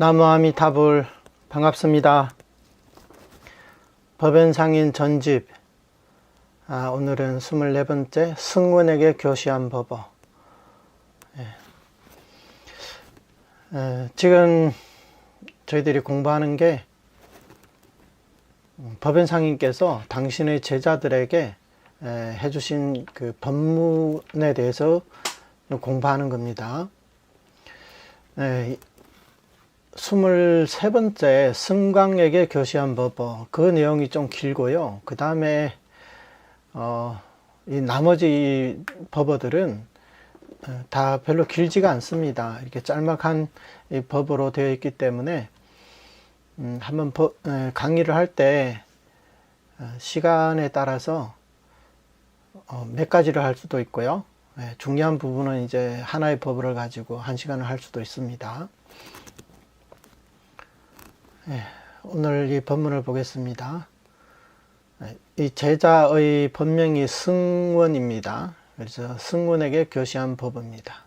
나무아미타불 반갑습니다. 법연상인 전집 오늘은 24번째 승원에게 교시한 법어. 지금 저희들이 공부하는 게 법연상인께서 당신의 제자들에게 해주신 그 법문에 대해서 공부하는 겁니다. 23번째 승광에게 교시한 법어, 그 내용이 좀 길고요. 그 다음에 이 나머지 법어들은 다 별로 길지가 않습니다. 이렇게 짤막한 이 법어로 되어 있기 때문에 한번 강의를 할 때 시간에 따라서 몇 가지를 할 수도 있고요. 중요한 부분은 이제 하나의 법어를 가지고 1시간을 할 수도 있습니다. 오늘 이 법문을 보겠습니다. 이 제자의 본명이 승원입니다. 그래서 승원에게 교시한 법입니다.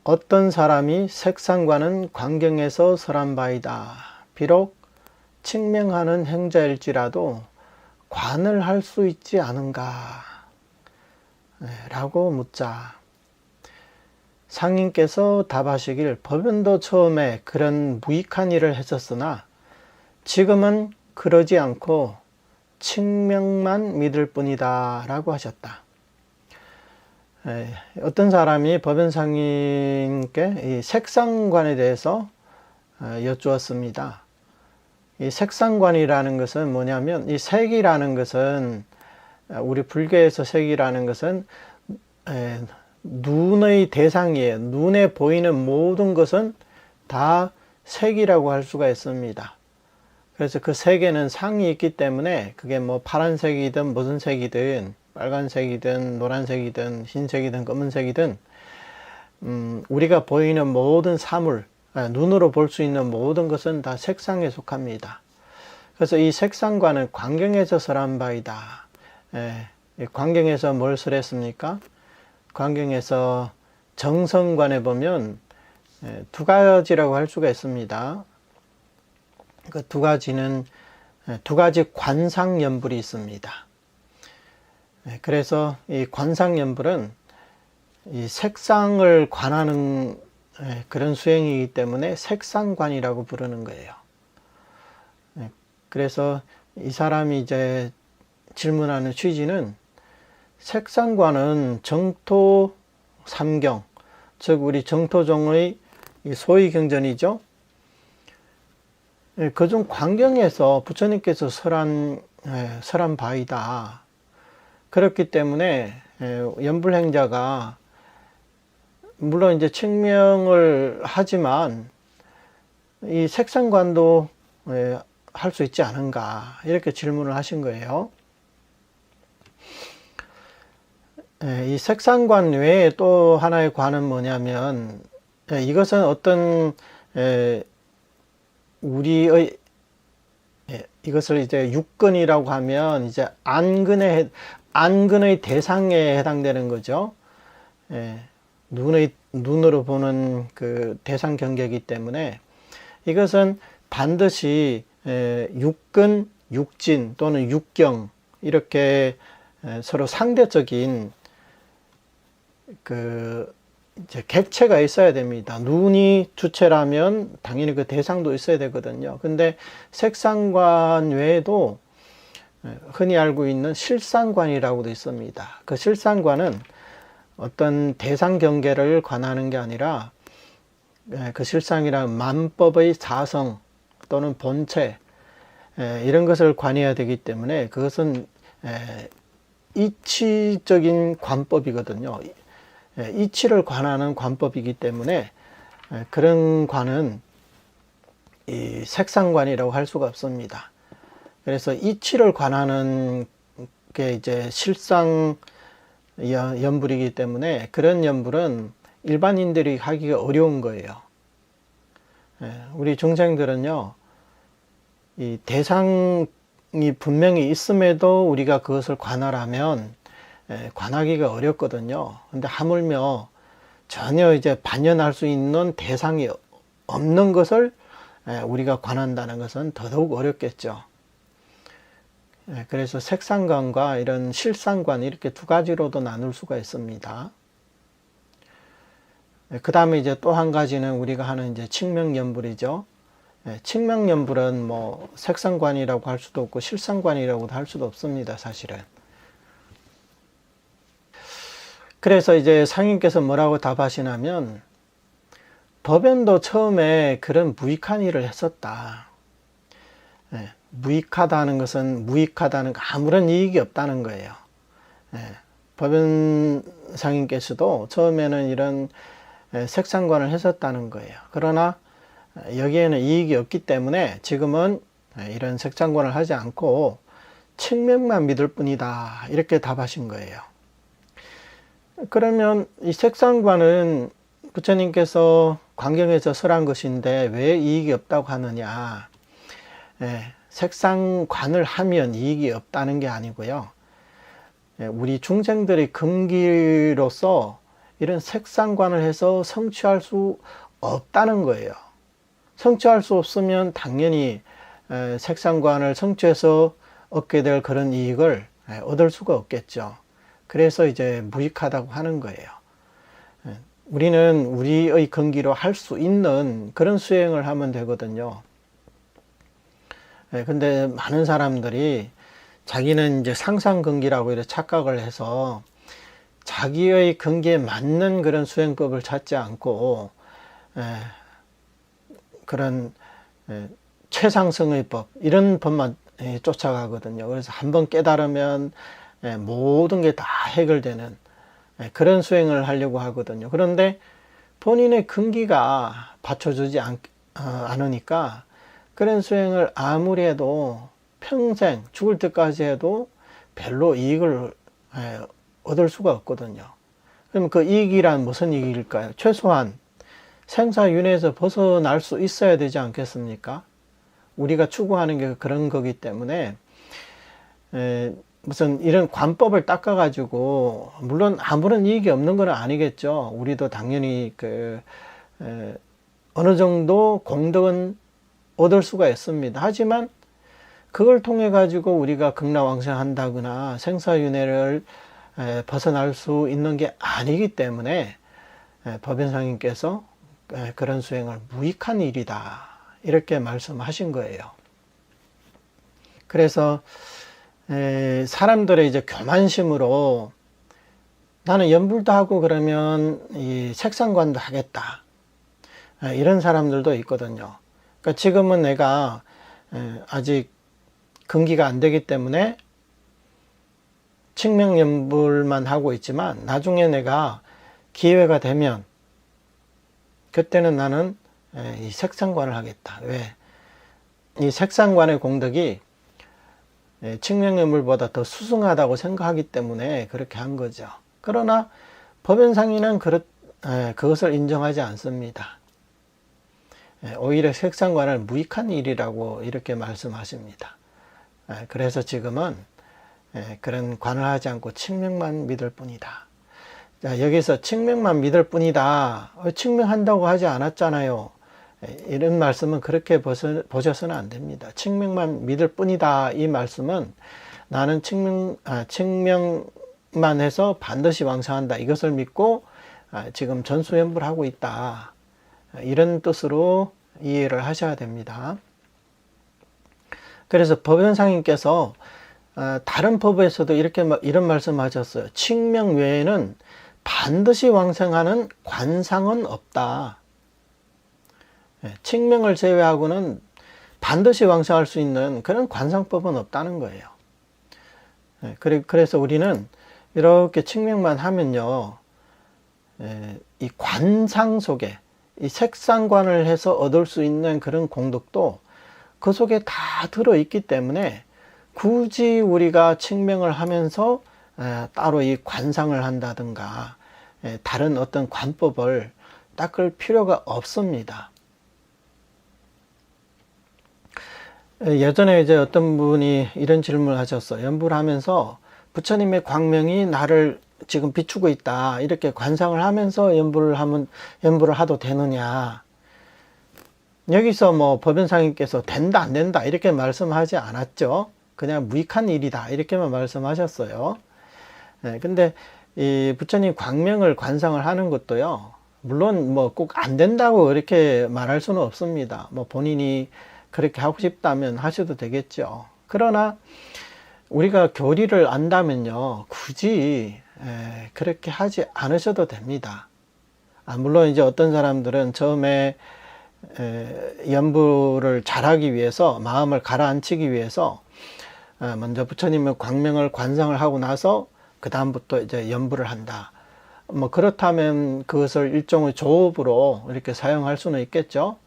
어떤 사람이 색상과는 광경에서 설한 바이다. 비록 칙명하는 행자일지라도 관을 할 수 있지 않은가? 라고 묻자 상인께서 답하시길, 법연도 처음에 그런 무익한 일을 했었으나 지금은 그러지 않고 칙명만 믿을 뿐이다 라고 하셨다. 어떤 사람이 법연상인께 이 색상관에 대해서 여쭈었습니다. 이 색상관이라는 것은 뭐냐면, 이 색이라는 것은, 우리 불교에서 색이라는 것은 눈의 대상이에요. 눈에 보이는 모든 것은 다 색이라고 할 수가 있습니다. 그래서 그 색에는 상이 있기 때문에 그게 뭐 파란색이든 무슨 색이든, 빨간색이든 노란색이든 흰색이든 검은색이든 우리가 보이는 모든 사물, 눈으로 볼 수 있는 모든 것은 다 색상에 속합니다. 그래서 이 색상과는 광경에서 설한 바이다. 광경에서 뭘 설했습니까? 광경에서 정성관에 보면 두 가지라고 할 수가 있습니다. 그 두 가지는 두 가지 관상연불이 있습니다. 그래서 이 관상연불은 이 색상을 관하는 그런 수행이기 때문에 색상관이라고 부르는 거예요. 그래서 이 사람이 이제 질문하는 취지는, 색상관은 정토 삼경, 즉 우리 정토종의 소위 경전이죠. 그중 광경에서 부처님께서 설한 바이다. 그렇기 때문에 연불행자가 물론 이제 칙명을 하지만 이 색상관도 할 수 있지 않은가, 이렇게 질문을 하신 거예요. 이 색상관 외에 또 하나의 관은 뭐냐면, 이것은 어떤 우리의 이것을 이제 육근이라고 하면 이제 안근의 대상에 해당되는 거죠. 눈으로 보는 그 대상 경계이기 때문에 이것은 반드시 육근, 육진 또는 육경, 이렇게 서로 상대적인 그 이제 객체가 있어야 됩니다. 눈이 주체라면 당연히 그 대상도 있어야 되거든요. 근데 색상관 외에도 흔히 알고 있는 실상관이라고도 있습니다. 그 실상관은 어떤 대상 경계를 관하는 게 아니라 그 실상이란 만법의 사성 또는 본체, 이런 것을 관해야 되기 때문에 그것은 이치적인 관법이거든요. 이치를 관하는 관법이기 때문에 그런 관은 이 색상관이라고 할 수가 없습니다. 그래서 이치를 관하는 게 이제 실상 연불이기 때문에 그런 연불은 일반인들이 하기가 어려운 거예요. 우리 중생들은요, 이 대상이 분명히 있음에도 우리가 그것을 관할하면 관하기가 어렵거든요. 근데 하물며 전혀 이제 반연할 수 있는 대상이 없는 것을 우리가 관한다는 것은 더더욱 어렵겠죠. 그래서 색상관과 이런 실상관 이렇게 두 가지로도 나눌 수가 있습니다. 그 다음에 이제 또 한 가지는 우리가 하는 이제 측명연불이죠. 측명연불은 뭐 색상관이라고 할 수도 없고 실상관이라고도 할 수도 없습니다, 사실은. 그래서 이제 상인께서 뭐라고 답하시냐면, 법연도 처음에 그런 무익한 일을 했었다. 무익하다는 것은 아무런 이익이 없다는 거예요. 법연 상인께서도 처음에는 이런 색상관을 했었다는 거예요. 그러나 여기에는 이익이 없기 때문에 지금은 이런 색상관을 하지 않고 측명만 믿을 뿐이다. 이렇게 답하신 거예요. 그러면 이 색상관은 부처님께서 광경에서 설한 것인데 왜 이익이 없다고 하느냐? 색상관을 하면 이익이 없다는 게 아니고요. 우리 중생들의 근기로서 이런 색상관을 해서 성취할 수 없다는 거예요. 성취할 수 없으면 당연히 색상관을 성취해서 얻게 될 그런 이익을 얻을 수가 없겠죠. 그래서 이제 무익하다고 하는 거예요. 우리는 우리의 근기로 할 수 있는 그런 수행을 하면 되거든요. 근데 많은 사람들이 자기는 이제 상상근기라고 이렇게 착각을 해서 자기의 근기에 맞는 그런 수행법을 찾지 않고 그런 최상승의 법 이런 법만 쫓아가거든요. 그래서 한번 깨달으면 모든 게 다 해결되는 그런 수행을 하려고 하거든요. 그런데 본인의 근기가 받쳐주지 않으니까 그런 수행을 아무리 해도 평생 죽을 때까지 해도 별로 이익을 얻을 수가 없거든요. 그럼 그 이익이란 무슨 이익일까요? 최소한 생사윤회에서 벗어날 수 있어야 되지 않겠습니까? 우리가 추구하는 게 그런 거기 때문에 무슨 이런 관법을 닦아가지고 물론 아무런 이익이 없는 건 아니겠죠. 우리도 당연히 어느 정도 공덕은 얻을 수가 있습니다. 하지만 그걸 통해 가지고 우리가 극락왕생한다거나 생사윤회를 벗어날 수 있는 게 아니기 때문에 법연상인께서 그런 수행을 무익한 일이다 이렇게 말씀하신 거예요. 그래서 사람들의 이제 교만심으로 나는 연불도 하고 그러면 이 색상관도 하겠다 이런 사람들도 있거든요. 그러니까 지금은 내가 아직 근기가 안 되기 때문에 측명연불만 하고 있지만 나중에 내가 기회가 되면 그때는 나는 이 색상관을 하겠다. 왜? 이 색상관의 공덕이 측명연불보다 더 수승하다고 생각하기 때문에 그렇게 한 거죠. 그러나 법연상인은 그것을 인정하지 않습니다. 오히려 색상관을 무익한 일이라고 이렇게 말씀하십니다. 그래서 지금은 그런 관을 하지 않고 측명만 믿을 뿐이다. 자, 여기서 측명만 믿을 뿐이다. 측명한다고 하지 않았잖아요. 이런 말씀은 그렇게 보셔서는 안 됩니다. 측명만 믿을 뿐이다. 이 말씀은 나는 측명만 해서 반드시 왕성한다. 이것을 믿고 지금 전수연불하고 있다. 이런 뜻으로 이해를 하셔야 됩니다. 그래서 법연상인께서 다른 법에서도 이런 말씀하셨어요. 측명 외에는 반드시 왕성하는 관상은 없다. 측명을 제외하고는 반드시 왕성할 수 있는 그런 관상법은 없다는 거예요. 그래서 우리는 이렇게 측명만 하면요, 이 관상 속에 이 색상관을 해서 얻을 수 있는 그런 공덕도 그 속에 다 들어있기 때문에 굳이 우리가 측명을 하면서 따로 이 관상을 한다든가 다른 어떤 관법을 닦을 필요가 없습니다. 예전에 이제 어떤 분이 이런 질문을 하셨어요. 연불을 하면서 부처님의 광명이 나를 지금 비추고 있다. 이렇게 관상을 하면서 연불을 하도 되느냐. 여기서 뭐 법연상인께서 된다 안 된다 이렇게 말씀하지 않았죠. 그냥 무익한 일이다 이렇게만 말씀하셨어요. 근데 이 부처님 광명을 관상을 하는 것도요, 물론 뭐 꼭 안 된다고 이렇게 말할 수는 없습니다. 뭐 본인이 그렇게 하고 싶다면 하셔도 되겠죠. 그러나 우리가 교리를 안다면요, 굳이 그렇게 하지 않으셔도 됩니다. 물론 이제 어떤 사람들은 처음에 연부를 잘하기 위해서, 마음을 가라앉히기 위해서 먼저 부처님의 광명을 관상을 하고 나서 그 다음부터 이제 연부를 한다. 뭐 그렇다면 그것을 일종의 조업으로 이렇게 사용할 수는 있겠죠.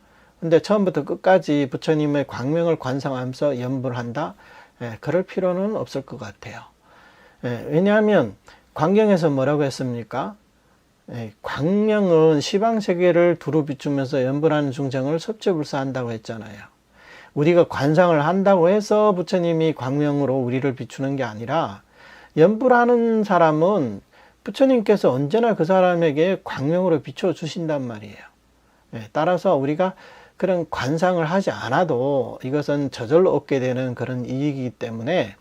근데 처음부터 끝까지 부처님의 광명을 관상하면서 연부를 한다? 그럴 필요는 없을 것 같아요. 왜냐하면 광경에서 뭐라고 했습니까? 광명은 시방세계를 두루 비추면서 연불하는 중생을 섭취불사한다고 했잖아요. 우리가 관상을 한다고 해서 부처님이 광명으로 우리를 비추는 게 아니라, 연불하는 사람은 부처님께서 언제나 그 사람에게 광명으로 비춰주신단 말이에요. 따라서 우리가 그런 관상을 하지 않아도 이것은 저절로 얻게 되는 그런 이익이기 때문에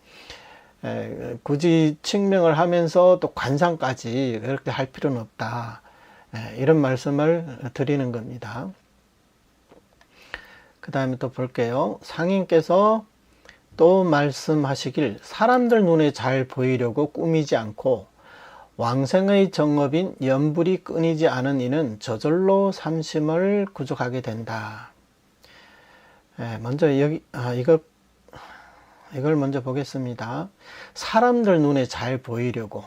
굳이 칙명을 하면서 또 관상까지 그렇게 할 필요는 없다. 이런 말씀을 드리는 겁니다. 그 다음에 또 볼게요. 상인께서 또 말씀하시길, 사람들 눈에 잘 보이려고 꾸미지 않고 왕생의 정업인 연불이 끊이지 않은 이는 저절로 삼심을 구족하게 된다. 먼저 이걸 먼저 보겠습니다. 사람들 눈에 잘 보이려고,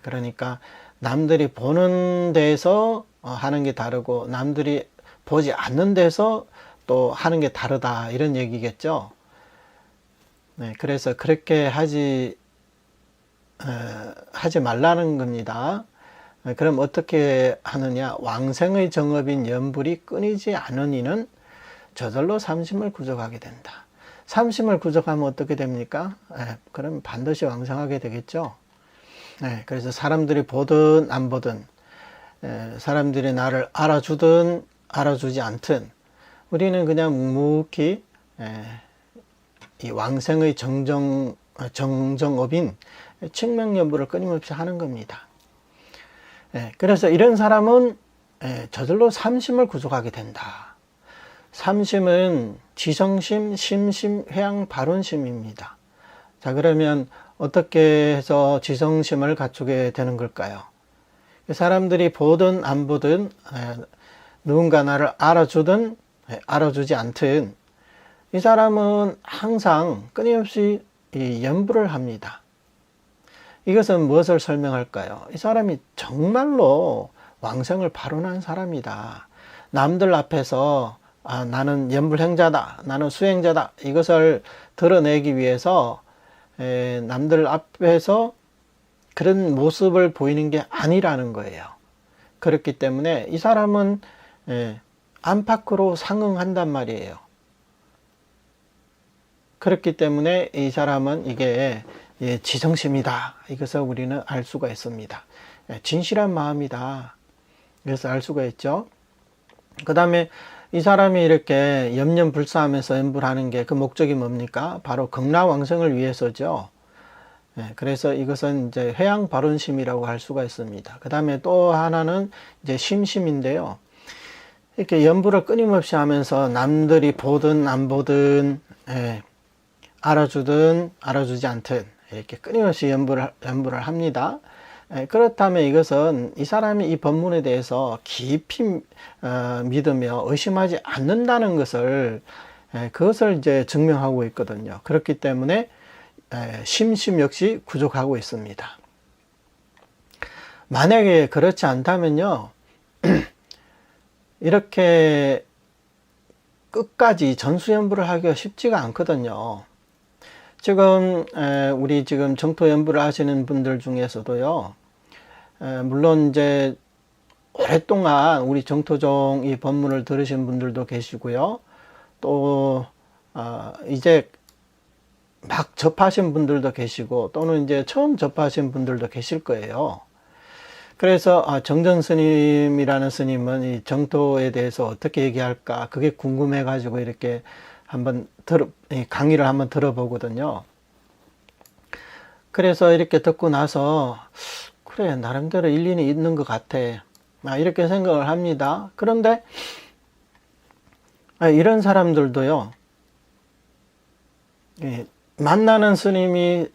그러니까 남들이 보는 데서 하는 게 다르고 남들이 보지 않는 데서 또 하는 게 다르다, 이런 얘기겠죠. 그래서 그렇게 하지 말라는 겁니다. 그럼 어떻게 하느냐? 왕생의 정업인 연불이 끊이지 않은 이는 저절로 삼심을 구족하게 된다. 삼심을 구족하면 어떻게 됩니까? 그럼 반드시 왕성하게 되겠죠. 그래서 사람들이 보든 안 보든, 사람들이 나를 알아주든 알아주지 않든, 우리는 그냥 묵묵히 이 왕생의 정정업인 칙명연부를 끊임없이 하는 겁니다. 그래서 이런 사람은 저절로 삼심을 구족하게 된다. 삼심은 지성심, 심심, 회양, 발언심입니다. 자, 그러면 어떻게 해서 지성심을 갖추게 되는 걸까요? 사람들이 보든 안 보든, 누군가 나를 알아주든 알아주지 않든, 이 사람은 항상 끊임없이 연부를 합니다. 이것은 무엇을 설명할까요? 이 사람이 정말로 왕생을 발언한 사람이다. 남들 앞에서 나는 연불행자다, 나는 수행자다, 이것을 드러내기 위해서 남들 앞에서 그런 모습을 보이는 게 아니라는 거예요. 그렇기 때문에 이 사람은 안팎으로 상응한단 말이에요. 그렇기 때문에 이 사람은 이게 지성심이다, 이것을 우리는 알 수가 있습니다. 진실한 마음이다, 그래서 알 수가 있죠. 그 다음에 이 사람이 이렇게 염려불사하면서 연불하는 게 그 목적이 뭡니까? 바로 극락왕생을 위해서죠. 그래서 이것은 이제 회양발언심이라고 할 수가 있습니다. 그 다음에 또 하나는 이제 심심인데요. 이렇게 연불을 끊임없이 하면서 남들이 보든 안 보든, 알아주든 알아주지 않든 이렇게 끊임없이 연부를 합니다. 그렇다면 이것은 이 사람이 이 법문에 대해서 깊이 믿으며 의심하지 않는다는 것을, 그것을 이제 증명하고 있거든요. 그렇기 때문에 심심 역시 구족하고 있습니다. 만약에 그렇지 않다면요, 이렇게 끝까지 전수연부를 하기가 쉽지가 않거든요. 지금 우리 지금 정토 연부를 하시는 분들 중에서도요, 물론 이제 오랫동안 우리 정토종 이 법문을 들으신 분들도 계시고요, 또 이제 막 접하신 분들도 계시고, 또는 이제 처음 접하신 분들도 계실 거예요. 그래서 정전 스님이라는 스님은 이 정토에 대해서 어떻게 얘기할까 그게 궁금해 가지고 이렇게 한번 강의를 한번 들어보거든요. 그래서 이렇게 듣고 나서 그래 나름대로 일리는 있는 것 같아 이렇게 생각을 합니다. 그런데 이런 사람들도요, 만나는 스님이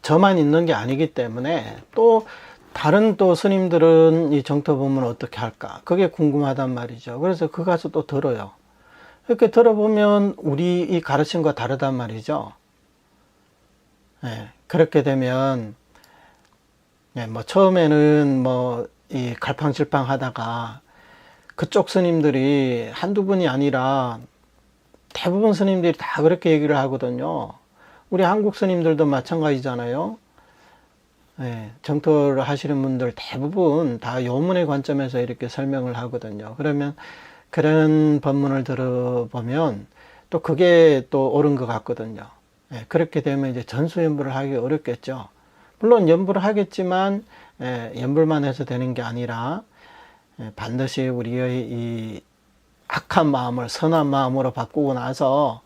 저만 있는 게 아니기 때문에 또 다른 또 스님들은 이 정토 보면 어떻게 할까 그게 궁금하단 말이죠. 그래서 그 가서 또 들어요. 이렇게 들어보면 우리 이 가르침과 다르단 말이죠. 그렇게 되면 뭐 처음에는 뭐 이 갈팡질팡 하다가 그쪽 스님들이 한두 분이 아니라 대부분 스님들이 다 그렇게 얘기를 하거든요. 우리 한국 스님들도 마찬가지잖아요. 정토를 하시는 분들 대부분 다 요문의 관점에서 이렇게 설명을 하거든요. 그러면 그런 법문을 들어보면 또 그게 또 옳은 것 같거든요. 그렇게 되면 이제 전수연불을 하기 어렵겠죠. 물론 연불을 하겠지만 연불만 해서 되는 게 아니라 반드시 우리의 이 악한 마음을 선한 마음으로 바꾸고 나서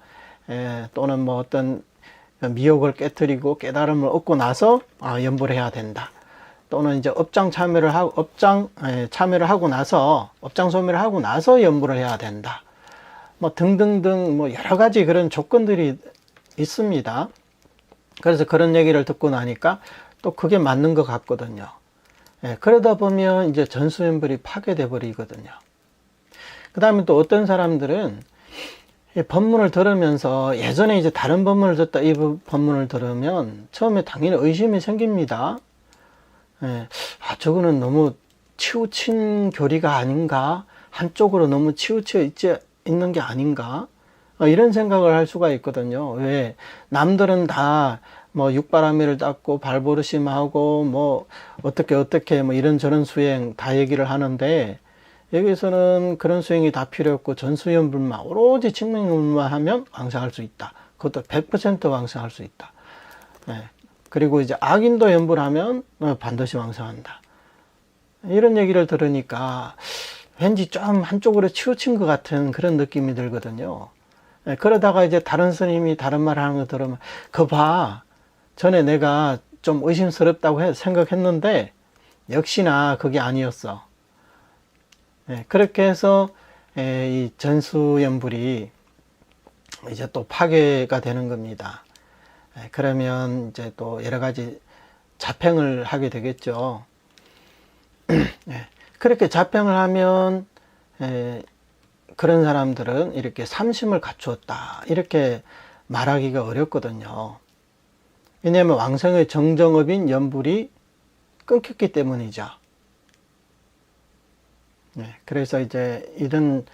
또는 뭐 어떤 미혹을 깨뜨리고 깨달음을 얻고 나서 연불을 해야 된다. 또는 이제 업장 참여를 하고 나서 업장 소멸을 하고 나서 연불을 해야 된다. 뭐 등등등 뭐 여러 가지 그런 조건들이 있습니다. 그래서 그런 얘기를 듣고 나니까 또 그게 맞는 것 같거든요. 그러다 보면 이제 전수연불이 파괴돼 버리거든요. 그 다음에 또 어떤 사람들은 이 법문을 들으면서 예전에 이제 다른 법문을 듣다 이 법문을 들으면 처음에 당연히 의심이 생깁니다. 저거는 너무 치우친 교리가 아닌가? 한쪽으로 너무 치우쳐 있는 게 아닌가? 이런 생각을 할 수가 있거든요. 왜? 남들은 다 뭐 육바라밀을 닦고 발보르심하고 뭐 어떻게 뭐 이런저런 수행 다 얘기를 하는데 여기서는 그런 수행이 다 필요 없고 전수연불만 오로지 칭맹연불만 하면 왕성할 수 있다. 그것도 100% 왕성할 수 있다. 그리고 이제 악인도 연불하면 반드시 왕성한다. 이런 얘기를 들으니까 왠지 좀 한쪽으로 치우친 것 같은 그런 느낌이 들거든요. 그러다가 이제 다른 스님이 다른 말 하는 거 들으면 그거 봐. 전에 내가 좀 의심스럽다고 생각했는데 역시나 그게 아니었어. 그렇게 해서 이 전수연불이 이제 또 파괴가 되는 겁니다. 그러면 이제 또 여러 가지 자평을 하게 되겠죠. 그렇게 자평을 하면 그런 사람들은 이렇게 삼심을 갖추었다 이렇게 말하기가 어렵거든요. 왜냐하면 왕성의 정정업인 연불이 끊겼기 때문이죠. 그래서 이제 이런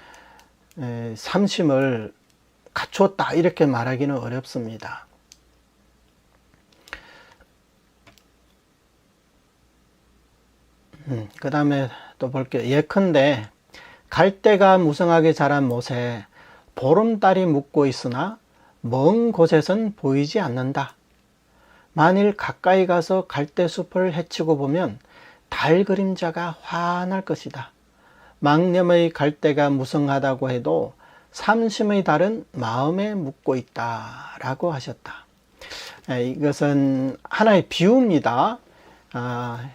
삼심을 갖추었다 이렇게 말하기는 어렵습니다. 그 다음에 또 볼게요. 예컨대 갈대가 무성하게 자란 못에 보름달이 묻고 있으나 먼 곳에선 보이지 않는다. 만일 가까이 가서 갈대숲을 헤치고 보면 달 그림자가 환할 것이다. 망념의 갈대가 무성하다고 해도 삼심의 달은 마음에 묻고 있다 라고 하셨다. 이것은 하나의 비유입니다.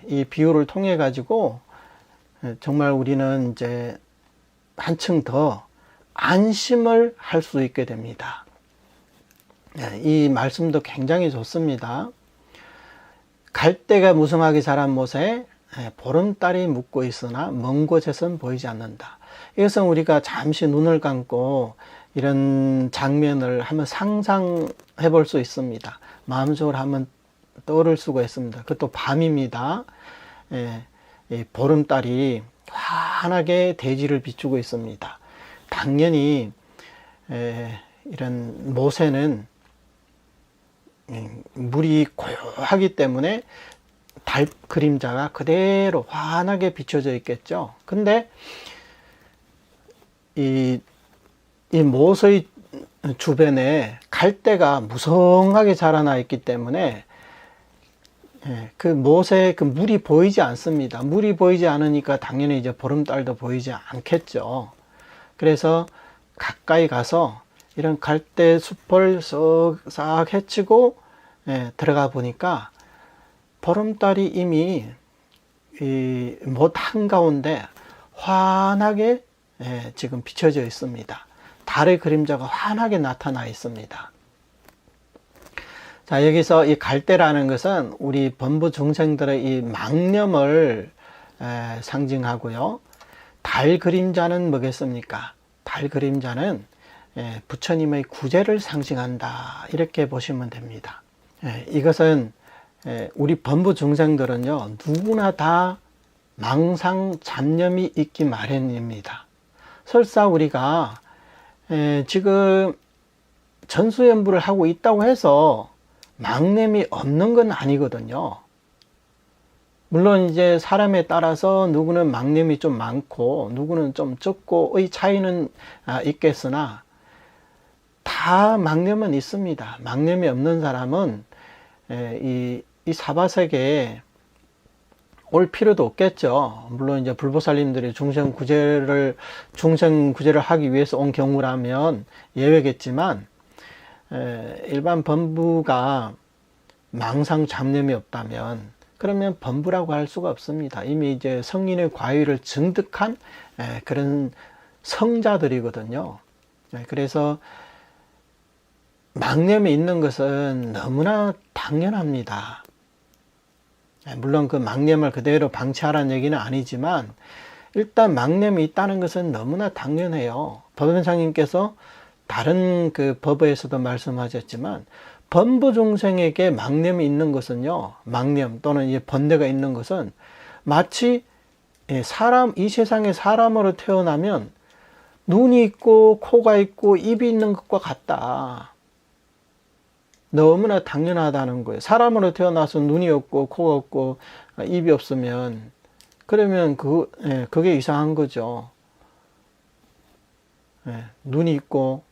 이 비유를 통해 가지고 정말 우리는 이제 한층 더 안심을 할 수 있게 됩니다. 이 말씀도 굉장히 좋습니다. 갈대가 무성하게 자란 못에 보름달이 묻고 있으나 먼 곳에선 보이지 않는다. 이것은 우리가 잠시 눈을 감고 이런 장면을 한번 상상해 볼 수 있습니다. 마음속으로 한번 떠오를 수가 있습니다. 그것도 밤입니다. 이 보름달이 환하게 대지를 비추고 있습니다. 당연히 이런 못에는 물이 고요하기 때문에 달 그림자가 그대로 환하게 비춰져 있겠죠. 근데 이 못의 주변에 갈대가 무성하게 자라나 있기 때문에 그 못에 그 물이 보이지 않습니다. 물이 보이지 않으니까 당연히 이제 보름달도 보이지 않겠죠. 그래서 가까이 가서 이런 갈대 숲을 싹 헤치고 들어가 보니까 보름달이 이미 이 못 한가운데 환하게 지금 비춰져 있습니다. 달의 그림자가 환하게 나타나 있습니다. 자, 여기서 이 갈대라는 것은 우리 범부 중생들의 이 망념을 상징하고요. 달 그림자는 뭐겠습니까? 달 그림자는 부처님의 구제를 상징한다. 이렇게 보시면 됩니다. 이것은 우리 범부 중생들은요, 누구나 다 망상 잡념이 있기 마련입니다. 설사 우리가 지금 전수연부를 하고 있다고 해서 망념이 없는 건 아니거든요. 물론 이제 사람에 따라서 누구는 망념이 좀 많고 누구는 좀 적고의 차이는 있겠으나 다 망념은 있습니다. 망념이 없는 사람은 이 사바세계에 올 필요도 없겠죠. 물론 이제 불보살님들이 중생 구제를 하기 위해서 온 경우라면 예외겠지만 일반 범부가 망상 잡념이 없다면 그러면 범부라고 할 수가 없습니다. 이미 이제 성인의 과위를 증득한 그런 성자들이거든요. 그래서 망념이 있는 것은 너무나 당연합니다. 물론 그 망념을 그대로 방치하라는 얘기는 아니지만 일단 망념이 있다는 것은 너무나 당연해요. 법연상님께서 다른 그 법에서도 말씀하셨지만 범부 중생에게 망념이 있는 것은요, 망념 또는 이 번뇌가 있는 것은 마치 이 세상에 사람으로 태어나면 눈이 있고 코가 있고 입이 있는 것과 같다. 너무나 당연하다는 거예요. 사람으로 태어나서 눈이 없고 코가 없고 입이 없으면 그러면 그게 이상한 거죠. 눈이 있고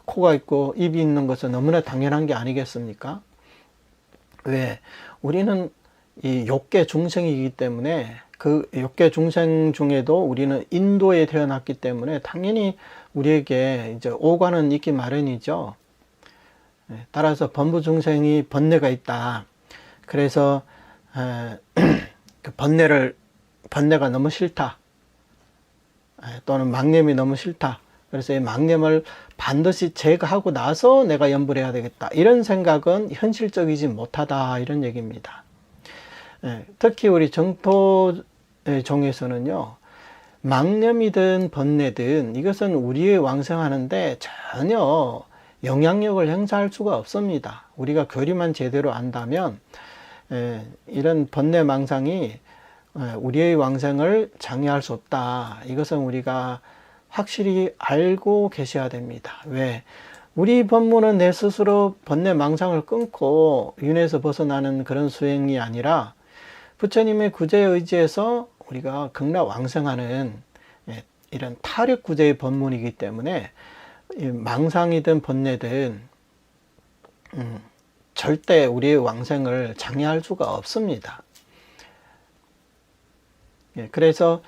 코가 있고 입이 있는 것은 너무나 당연한 게 아니겠습니까? 왜? 우리는 이 욕계 중생이기 때문에 그 욕계 중생 중에도 우리는 인도에 태어났기 때문에 당연히 우리에게 이제 오관은 있기 마련이죠. 따라서 범부 중생이 번뇌가 있다. 그래서 그 번뇌가 너무 싫다. 또는 망념이 너무 싫다. 그래서 이 망념을 반드시 제거하고 나서 내가 연불 해야 되겠다. 이런 생각은 현실적이지 못하다. 이런 얘기입니다. 특히 우리 정토종에서는요, 망념이든 번뇌든 이것은 우리의 왕생하는데 전혀 영향력을 행사할 수가 없습니다. 우리가 교리만 제대로 안다면 이런 번뇌 망상이 우리의 왕생을 장애할 수 없다. 이것은 우리가 확실히 알고 계셔야 됩니다. 왜? 우리 법문은 내 스스로 번뇌 망상을 끊고 윤회에서 벗어나는 그런 수행이 아니라 부처님의 구제에 의지해서 우리가 극락왕생하는 이런 타력 구제의 법문이기 때문에 망상이든 번뇌든 절대 우리의 왕생을 장애할 수가 없습니다. 그래서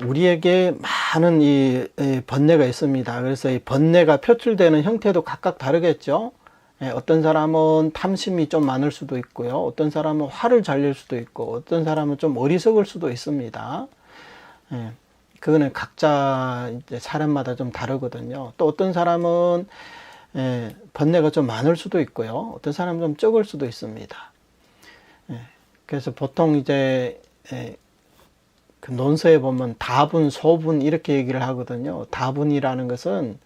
우리에게 많은 이 번뇌가 있습니다. 그래서 이 번뇌가 표출되는 형태도 각각 다르겠죠. 어떤 사람은 탐심이 좀 많을 수도 있고요. 어떤 사람은 화를 잘 낼 수도 있고, 어떤 사람은 좀 어리석을 수도 있습니다. 그거는 각자 이제 사람마다 좀 다르거든요. 또 어떤 사람은 번뇌가 좀 많을 수도 있고요. 어떤 사람은 좀 적을 수도 있습니다. 그래서 보통 이제 그 논서에 보면 다분, 소분 이렇게 얘기를 하거든요. 다분이라는 것은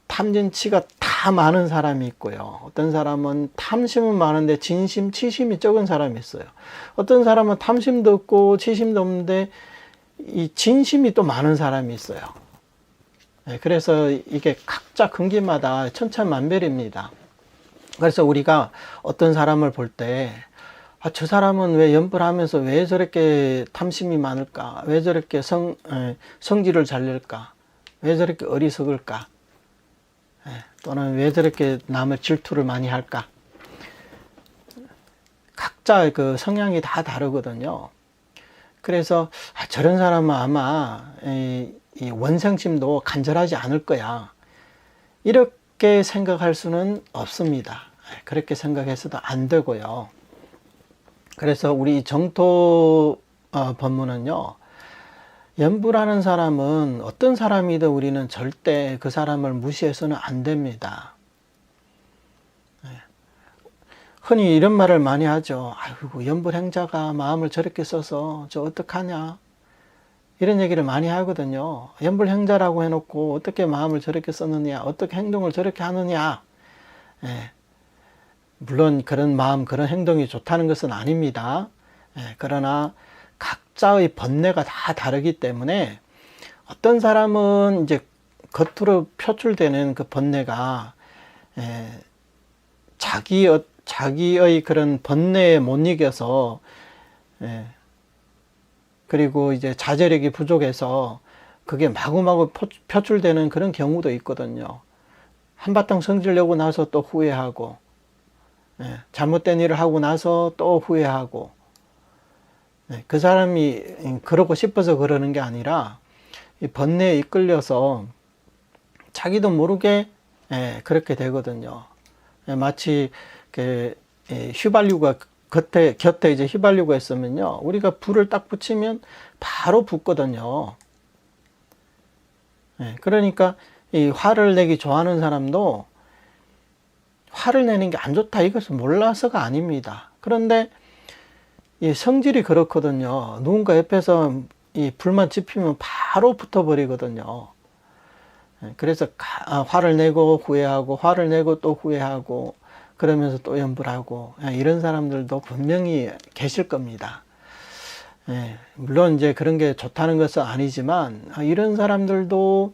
탐진치가 다 많은 사람이 있고요. 어떤 사람은 탐심은 많은데 진심, 치심이 적은 사람이 있어요. 어떤 사람은 탐심도 없고 치심도 없는데 이 진심이 또 많은 사람이 있어요. 그래서 이게 각자 근기마다 천차만별입니다. 그래서 우리가 어떤 사람을 볼 때 저 사람은 왜 연불하면서 왜 저렇게 탐심이 많을까? 왜 저렇게 성질을 잘 낼까? 왜 저렇게 어리석을까? 또는 왜 저렇게 남을 질투를 많이 할까? 각자 그 성향이 다 다르거든요. 그래서 저런 사람은 아마 이 원생심도 간절하지 않을 거야, 이렇게 생각할 수는 없습니다. 그렇게 생각해서도 안 되고요. 그래서 우리 정토 법문은요, 연부라는 사람은 어떤 사람이든 우리는 절대 그 사람을 무시해서는 안 됩니다. 흔히 이런 말을 많이 하죠. 아이고, 연불행자가 마음을 저렇게 써서 저 어떡하냐, 이런 얘기를 많이 하거든요. 연불행자라고 해놓고 어떻게 마음을 저렇게 썼느냐, 어떻게 행동을 저렇게 하느냐. 물론 그런 마음, 그런 행동이 좋다는 것은 아닙니다. 그러나 각자의 번뇌가 다 다르기 때문에 어떤 사람은 이제 겉으로 표출되는 그 번뇌가 자기의 그런 번뇌에 못 이겨서, 그리고 이제 자제력이 부족해서 그게 마구마구 표출되는 그런 경우도 있거든요. 한바탕 성질내고 나서 또 후회하고, 잘못된 일을 하고 나서 또 후회하고, 그 사람이 그러고 싶어서 그러는 게 아니라 이 번뇌에 이끌려서 자기도 모르게 그렇게 되거든요. 마치 그 휘발유가 곁에 이제 휘발유가 있으면요, 우리가 불을 딱 붙이면 바로 붙거든요. 그러니까 이 화를 내기 좋아하는 사람도 화를 내는 게 안 좋다, 이것을 몰라서가 아닙니다. 그런데 이 성질이 그렇거든요. 누군가 옆에서 이 불만 지피면 바로 붙어버리거든요. 그래서 화를 내고 후회하고, 화를 내고 또 후회하고, 그러면서 또 연불하고, 이런 사람들도 분명히 계실 겁니다. 물론 이제 그런 게 좋다는 것은 아니지만, 이런 사람들도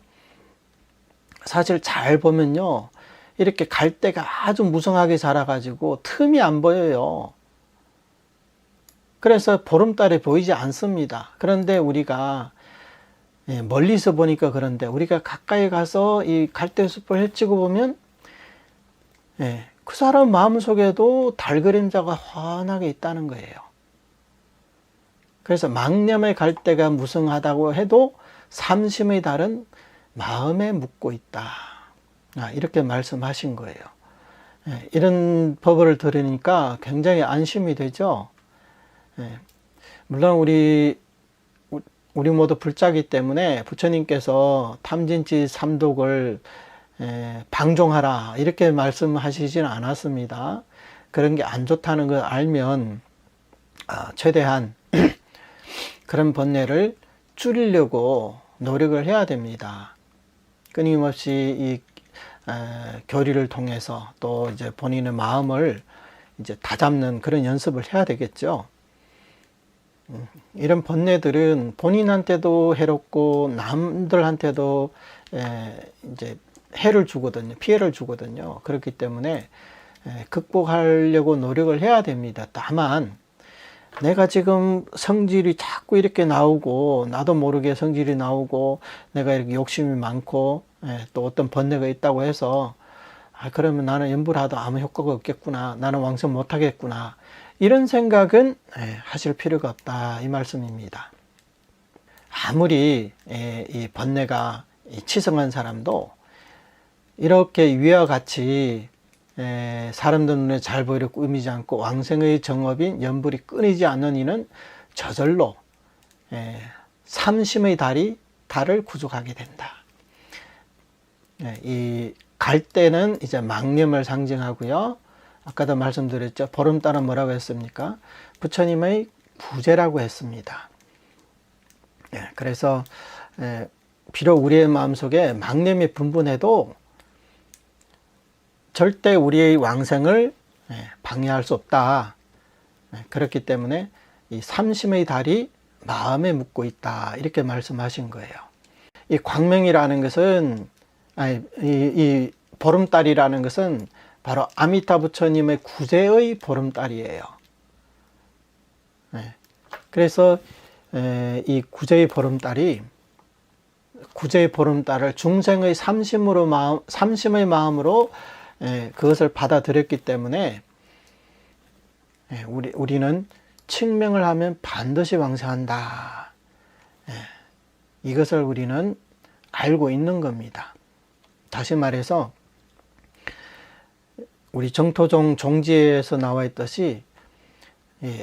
사실 잘 보면요, 이렇게 갈대가 아주 무성하게 자라가지고 틈이 안 보여요. 그래서 보름달이 보이지 않습니다. 그런데 우리가 멀리서 보니까 그런데, 우리가 가까이 가서 이 갈대숲을 헤치고 보면 그 사람 마음속에도 달 그림자가 환하게 있다는 거예요. 그래서 망념의 갈대가 무성하다고 해도 삼심의 달은 마음에 묻고 있다, 이렇게 말씀하신 거예요. 이런 법을 들으니까 굉장히 안심이 되죠. 물론 우리 모두 불자기 때문에 부처님께서 탐진치 삼독을 방종하라, 이렇게 말씀하시지는 않았습니다. 그런 게 안 좋다는 걸 알면 최대한 그런 번뇌를 줄이려고 노력을 해야 됩니다. 끊임없이 이 교리를 통해서 또 이제 본인의 마음을 이제 다잡는 그런 연습을 해야 되겠죠. 이런 번뇌들은 본인한테도 해롭고 남들한테도 이제 해를 주거든요. 피해를 주거든요. 그렇기 때문에 극복하려고 노력을 해야 됩니다. 다만 내가 지금 성질이 자꾸 이렇게 나오고, 나도 모르게 성질이 나오고, 내가 이렇게 욕심이 많고, 또 어떤 번뇌가 있다고 해서 그러면 나는 연불하도 아무 효과가 없겠구나, 나는 왕성 못하겠구나, 이런 생각은 하실 필요가 없다, 이 말씀입니다. 아무리 이 번뇌가 치성한 사람도 이렇게 위와 같이 사람들 눈에 잘 보이려 꾸미지 않고 왕생의 정업인 연불이 끊이지 않는 이는 저절로 삼심의 달을 구족하게 된다. 이 갈대는 이제 망념을 상징하고요. 아까도 말씀드렸죠. 보름달은 뭐라고 했습니까? 부처님의 구제라고 했습니다. 그래서 비록 우리의 마음속에 망념이 분분해도 절대 우리의 왕생을 방해할 수 없다. 그렇기 때문에 이 삼심의 달이 마음에 묻고 있다, 이렇게 말씀하신 거예요. 이 광명이라는 것은, 이 보름달이라는 것은 바로 아미타 부처님의 구제의 보름달이에요. 그래서 이 구제의 보름달을 중생의 삼심의 마음으로 그것을 받아들였기 때문에 우리는 칙명을 하면 반드시 왕성한다. 이것을 우리는 알고 있는 겁니다. 다시 말해서 우리 정토종 종지에서 나와 있듯이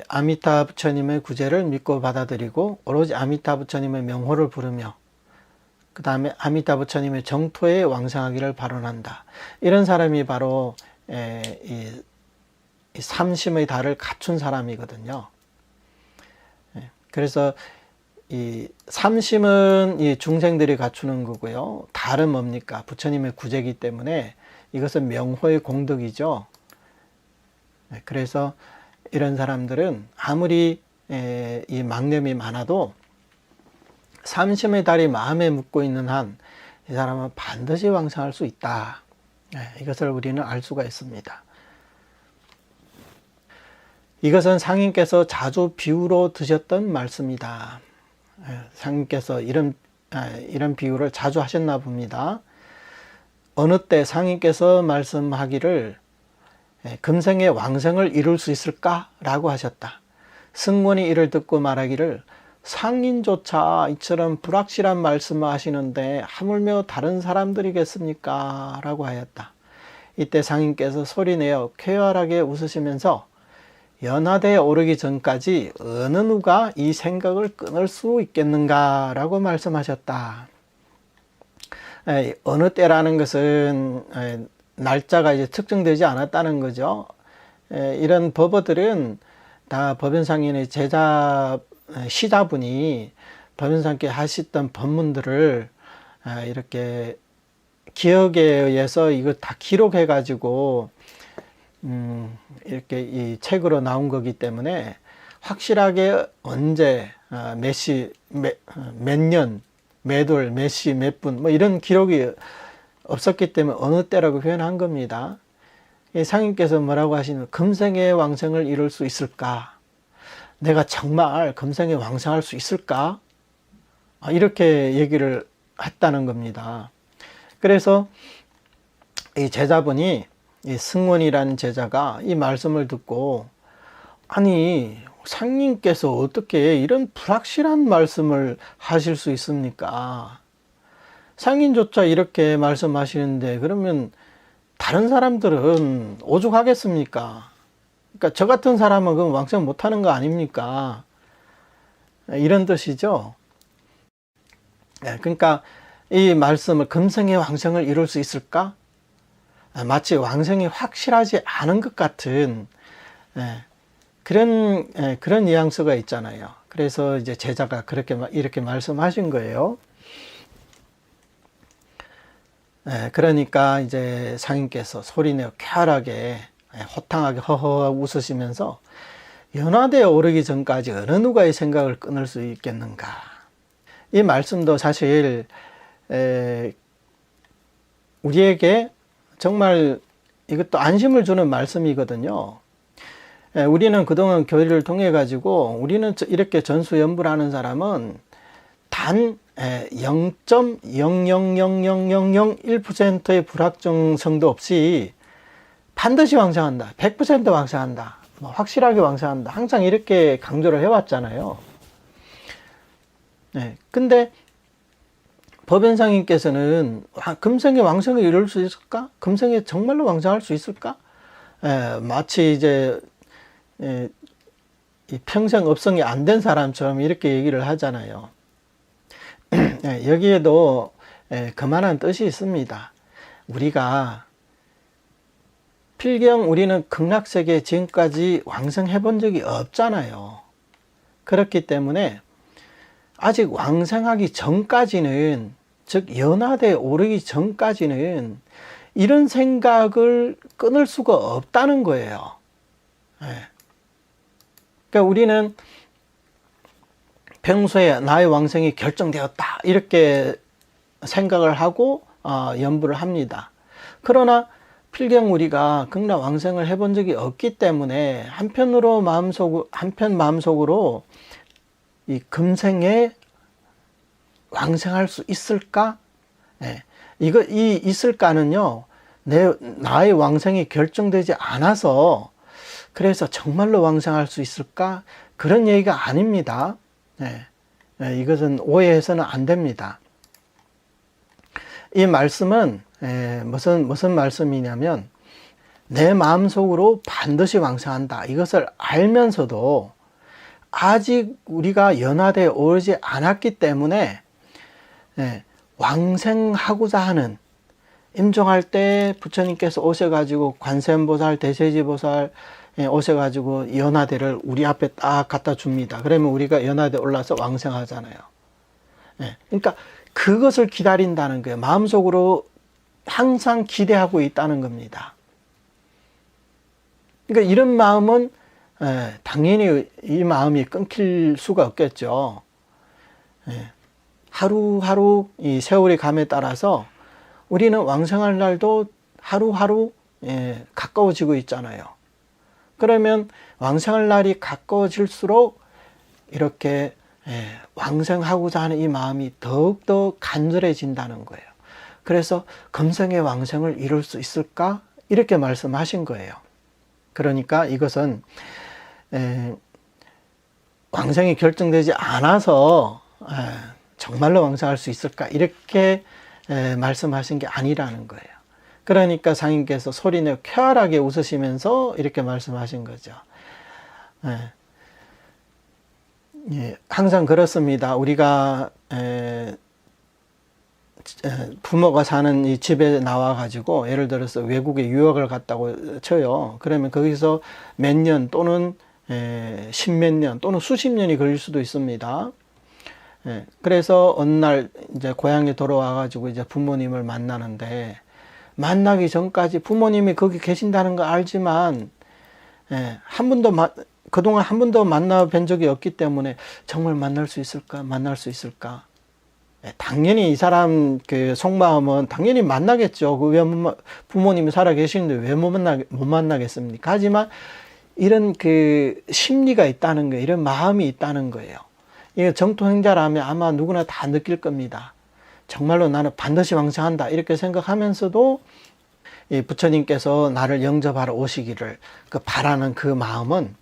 아미타 부처님의 구제를 믿고 받아들이고 오로지 아미타 부처님의 명호를 부르며 그 다음에 아미타 부처님의 정토에 왕성하기를 발언한다. 이런 사람이 바로 이 삼심의 달을 갖춘 사람이거든요. 그래서 이 삼심은 이 중생들이 갖추는 거고요. 달은 뭡니까? 부처님의 구제이기 때문에 이것은 명호의 공덕이죠. 그래서 이런 사람들은 아무리 이 망념이 많아도 삼심의 달이 마음에 묻고 있는 한 이 사람은 반드시 왕성할 수 있다. 이것을 우리는 알 수가 있습니다. 이것은 상인께서 자주 비유로 드셨던 말씀이다. 상인께서 이런 비유를 자주 하셨나 봅니다. 어느 때 상인께서 말씀하기를 금생의 왕성을 이룰 수 있을까? 라고 하셨다. 승원이 이를 듣고 말하기를 상인조차 이처럼 불확실한 말씀을 하시는데 하물며 다른 사람들이겠습니까? 라고 하였다. 이때 상인께서 소리내어 쾌활하게 웃으시면서 연하대에 오르기 전까지 어느 누가 이 생각을 끊을 수 있겠는가? 라고 말씀하셨다. 어느 때라는 것은 날짜가 이제 특정되지 않았다는 거죠. 이런 법어들은 다 법연상인의 제자 시자분이 법연상께 하셨던 법문들을 이렇게 기억에 의해서 이거 다 기록해 가지고 이렇게 이 책으로 나온 거기 때문에 확실하게 언제 몇 년, 몇 월, 몇 시, 몇 분 뭐 이런 기록이 없었기 때문에 어느 때라고 표현한 겁니다. 상인께서 뭐라고 하시는 금생의 왕성을 이룰 수 있을까? 내가 정말 금생에 왕성할 수 있을까? 이렇게 얘기를 했다는 겁니다. 그래서 이 제자분이 이 승원이라는 제자가 이 말씀을 듣고 아니 상인께서 어떻게 이런 불확실한 말씀을 하실 수 있습니까? 상인조차 이렇게 말씀하시는데 그러면 다른 사람들은 오죽하겠습니까? 그러니까 저 같은 사람은 그럼 왕성 못하는 거 아닙니까? 이런 뜻이죠. 그러니까 이 말씀을 금생의 왕성을 이룰 수 있을까? 마치 왕성이 확실하지 않은 것 같은 그런 뉘앙스가 있잖아요. 그래서 이제 제자가 이렇게 말씀하신 거예요. 그러니까 이제 상인께서 소리내어 쾌활하게 호탕하게 허허 웃으시면서 연화대에 오르기 전까지 어느 누가 이 생각을 끊을 수 있겠는가. 이 말씀도 사실 우리에게 정말 이것도 안심을 주는 말씀이거든요. 우리는 그동안 교리를 통해 가지고 우리는 이렇게 전수연부를 하는 사람은 단 0.0000001%의 불확정성도 없이 반드시 왕성한다. 100% 왕성한다. 확실하게 왕성한다. 항상 이렇게 강조를 해왔잖아요. 근데 법연상인께서는 금생에 왕성을 이룰 수 있을까? 금생에 정말로 왕성할 수 있을까? 마치 이제 평생 업성이 안 된 사람처럼 이렇게 얘기를 하잖아요. 여기에도 그만한 뜻이 있습니다. 우리가 필경 우리는 극락세계에 지금까지 왕성해 본 적이 없잖아요. 그렇기 때문에 아직 왕성하기 전까지는, 즉 연하대에 오르기 전까지는 이런 생각을 끊을 수가 없다는 거예요. 그러니까 우리는 평소에 나의 왕성이 결정되었다 이렇게 생각을 하고 연부를 합니다. 그러나 필경 우리가 극락 왕성을 해본 적이 없기 때문에 한편 마음속으로 이 금생에 왕성할 수 있을까? 이 있을까는요, 나의 왕성이 결정되지 않아서 그래서 정말로 왕성할 수 있을까? 그런 얘기가 아닙니다. 이것은 오해해서는 안 됩니다. 이 말씀은 무슨 말씀이냐면 내 마음속으로 반드시 왕성한다. 이것을 알면서도 아직 우리가 연화되어 오지 않았기 때문에 왕생하고자 하는, 임종할 때 부처님께서 오셔가지고 관세음보살, 대세지보살 오셔가지고 연화대를 우리 앞에 딱 갖다 줍니다. 그러면 우리가 연화대 올라서 왕생하잖아요. 그러니까 그것을 기다린다는 거예요. 마음속으로 항상 기대하고 있다는 겁니다. 그러니까 이런 마음은 당연히 이 마음이 끊길 수가 없겠죠. 하루하루 이 세월이 감에 따라서 우리는 왕생할 날도 하루하루 가까워지고 있잖아요. 그러면 왕생할 날이 가까워질수록 이렇게 왕생하고자 하는 이 마음이 더욱더 간절해진다는 거예요. 그래서 금생의 왕생을 이룰 수 있을까? 이렇게 말씀하신 거예요. 그러니까 이것은 왕생이 결정되지 않아서 정말로 왕생할 수 있을까? 이렇게 말씀하신 게 아니라는 거예요. 그러니까 상인께서 소리내어 쾌활하게 웃으시면서 이렇게 말씀하신 거죠. 항상 그렇습니다. 우리가 부모가 사는 이 집에 나와가지고 예를 들어서 외국에 유학을 갔다고 쳐요. 그러면 거기서 몇 년 또는 십몇 년 또는 수십 년이 걸릴 수도 있습니다. 그래서 어느 날 이제 고향에 돌아와가지고 이제 부모님을 만나는데, 만나기 전까지 부모님이 거기 계신다는 거 알지만 그동안 한 번도 만나 뵌 적이 없기 때문에 정말 만날 수 있을까? 만날 수 있을까? 당연히 이 사람 그 속마음은 당연히 만나겠죠. 왜 부모님이 살아 계시는데 왜 못 만나겠습니까? 하지만 이런 그 심리가 있다는 거예요. 이런 마음이 있다는 거예요. 이 정통행자라면 아마 누구나 다 느낄 겁니다. 정말로 나는 반드시 왕생한다 이렇게 생각하면서도 이 부처님께서 나를 영접하러 오시기를 바라는 그 마음은